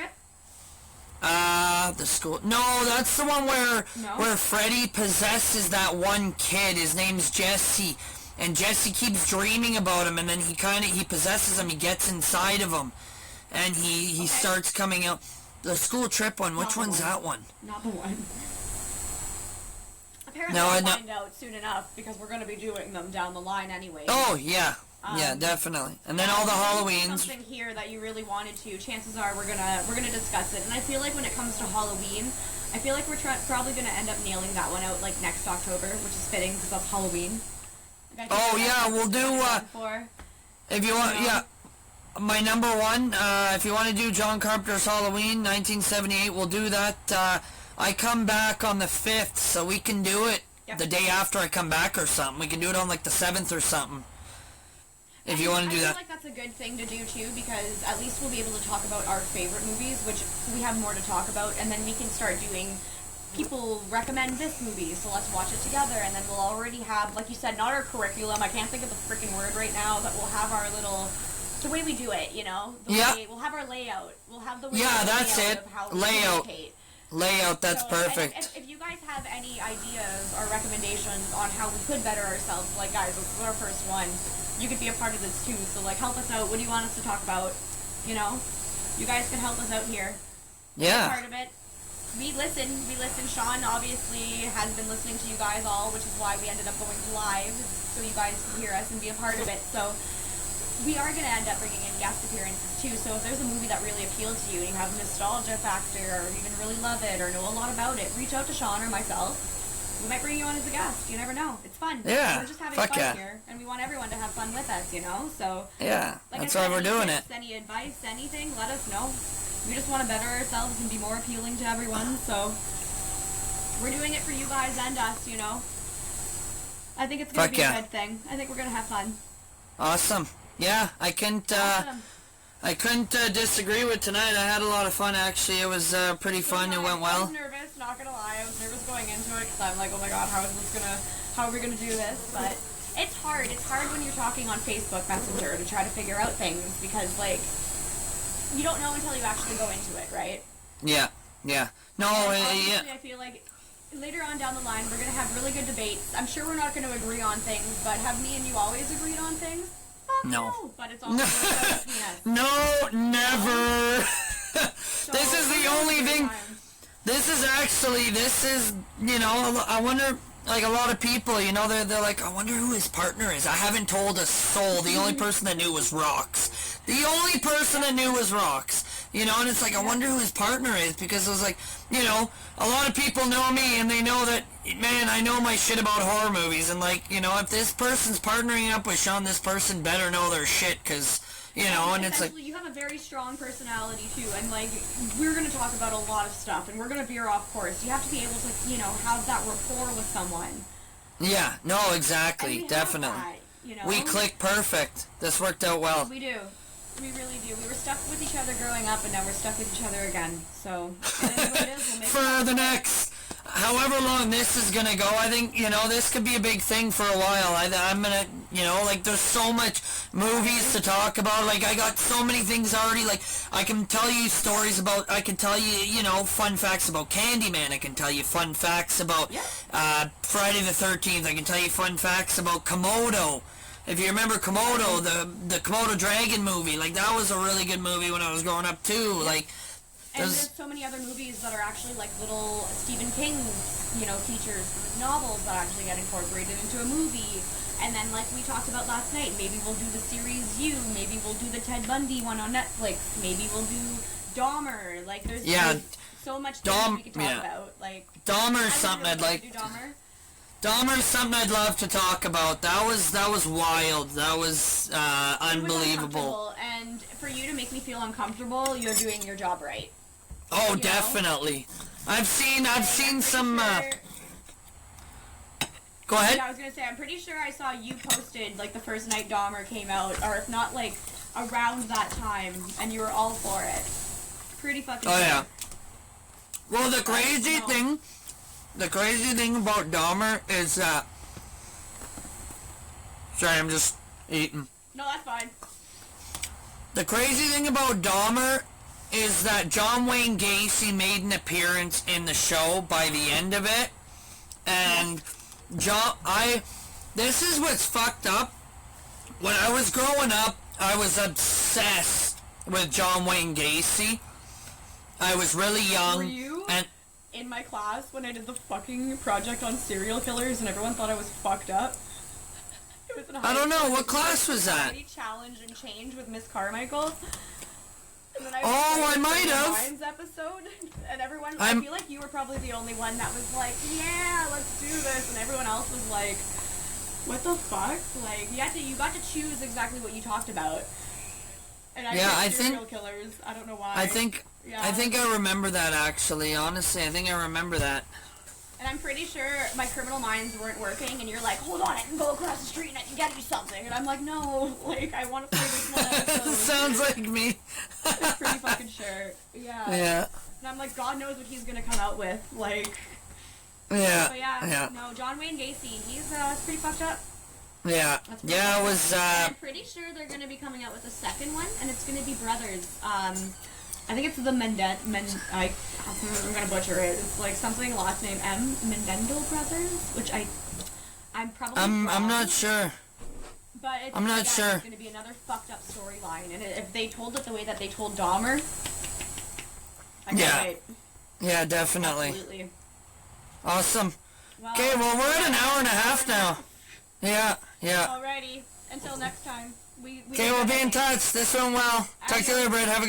The school. No, that's the one where Freddy possesses that one kid. His name's Jesse. And Jesse keeps dreaming about him, and then he possesses him. He gets inside of him, and he starts coming out. The school trip one. Which one's that one? Not the one. Apparently, I'll find out soon enough because we're going to be doing them down the line anyway. Oh yeah, yeah, definitely. And then all the Halloweens. Something here that you really wanted to. Chances are we're gonna discuss it. And I feel like when it comes to Halloween, I feel like we're probably gonna end up nailing that one out like next October, which is fitting because that's Halloween. Oh yeah, we'll do. If you want, yeah. My number one, if you want to do John Carpenter's Halloween, 1978, we'll do that. I come back on the 5th, so we can do it the day after I come back or something. We can do it on like the 7th or something. If you want to do that. I feel like that's a good thing to do too, because at least we'll be able to talk about our favorite movies, which we have more to talk about, and then we can start doing. People recommend this movie, so let's watch it together, and then we'll already have, like you said, not our curriculum. I can't think of the freaking word right now, but we'll have our little. The way we do it, you know? We'll have our layout. We'll have the way that's it. of how layout. we layout, that's So, perfect. and if you guys have any ideas or recommendations on how we could better ourselves, like guys, this is our first one. You could be a part of this too. So like, help us out. What do you want us to talk about? You know, you guys can help us out here. Yeah. Be part of it. We listen. Sean obviously has been listening to you guys all, which is why we ended up going live, so you guys can hear us and be a part of it. So we are going to end up bringing in guest appearances too. So if there's a movie that really appealed to you and you have a nostalgia factor or even really love it or know a lot about it, reach out to Sean or myself. We might bring you on as a guest. You never know. It's fun. Yeah. We're just having Fuck fun yeah. here, and we want everyone to have fun with us, you know? So Yeah, like that's I said, why we're any doing tips, it. Any advice, anything, let us know. We just want to better ourselves and be more appealing to everyone, so we're doing it for you guys and us, you know? I think it's going to be a good thing. I think we're going to have fun. Awesome. Yeah, I couldn't disagree with tonight. I had a lot of fun, actually. It was pretty fun. It went well. I was nervous, not going to lie. I was nervous going into it because I'm like, oh my god, how are we going to do this? But it's hard. It's hard when you're talking on Facebook Messenger to try to figure out things because, like, you don't know until you actually go into it, right? Yeah. No, yeah. I feel like later on down the line, we're going to have really good debates. I'm sure we're not going to agree on things, but have me and you always agreed on things? No. But it's all No, never. So this is the only thing. This is, you know, I wonder, like, a lot of people, you know, they're like, I wonder who his partner is. I haven't told a soul. The only person that knew was Rox. The only person that knew was Rox. You know, and it's like, I wonder who his partner is, because it was like, you know, a lot of people know me, and they know that, man, I know my shit about horror movies, and like, you know, if this person's partnering up with Sean, this person better know their shit, because, you know, and it's like... you have a very strong personality, too, and like, we're going to talk about a lot of stuff, and we're going to veer off course. You have to be able to, you know, have that rapport with someone. Yeah, no, exactly, definitely. That, you know? We click perfect. This worked out well. We do. We really do. We were stuck with each other growing up, and now we're stuck with each other again. So, it is what it is. We'll make for the next, however long this is gonna go, I think, you know, this could be a big thing for a while. I'm gonna, you know, like, there's so much movies to talk about. Like, I got so many things already. Like, I can tell you stories about, I can tell you, you know, fun facts about Candyman. I can tell you fun facts about Friday the 13th. I can tell you fun facts about Komodo. If you remember Komodo, the Komodo Dragon movie, like, that was a really good movie when I was growing up, too. Like, and there's so many other movies that are actually, like, little Stephen King, you know, features from his novels that actually get incorporated into a movie. And then, like we talked about last night, maybe we'll do the series You, maybe we'll do the Ted Bundy one on Netflix, maybe we'll do Dahmer. Like, there's so much things we could talk about. Like, Dahmer's something I'd like. Dahmer's something I'd love to talk about. That was wild. That was unbelievable. And for you to make me feel uncomfortable, you're doing your job right. Oh, definitely. I've seen some. Go ahead. Yeah, I was gonna say, I'm pretty sure I saw you posted like the first night Dahmer came out, or if not like around that time, and you were all for it. Pretty fucking. Oh yeah. Well, the crazy thing about Dahmer is that... Sorry, I'm just eating. No, that's fine. The crazy thing about Dahmer is that John Wayne Gacy made an appearance in the show by the end of it. And this is what's fucked up. When I was growing up, I was obsessed with John Wayne Gacy. I was really young. Were you and in my class when I did the fucking project on serial killers and everyone thought I was fucked up? It was in I don't know, what class was that? Challenge and change with Miss Carmichael. And then I might have. Episode, and everyone, I feel like you were probably the only one that was like, yeah, let's do this, and everyone else was like, what the fuck? Like, you got to choose exactly what you talked about. And I serial killers. I don't know why. I think I remember that, actually. Honestly, I think I remember that. And I'm pretty sure my criminal minds weren't working, and you're like, hold on, I can go across the street and I can get you something. And I'm like, no, like, I want to play this one episode. Sounds like me. I'm pretty fucking sure. Yeah. Yeah. And I'm like, God knows what he's gonna come out with. Like. Yeah. But yeah. No, John Wayne Gacy, he's pretty fucked up. Yeah. Yeah, it was, I'm pretty sure they're gonna be coming out with a second one, and it's gonna be brothers. I I think it's the I'm gonna butcher it. It's like something last name M. Mendendel brothers, which I'm probably I'm wrong, not sure. But it's, I'm not again, sure. It's gonna be another fucked up storyline, and if they told it the way that they told Dahmer, I can't wait. Yeah, definitely. Absolutely. Awesome. Well, Okay, well, we're at an hour and a half now. Yeah. Alrighty. Until next time. Okay, we'll be in touch. This went well. Talk to you later, Brett. Have a good night.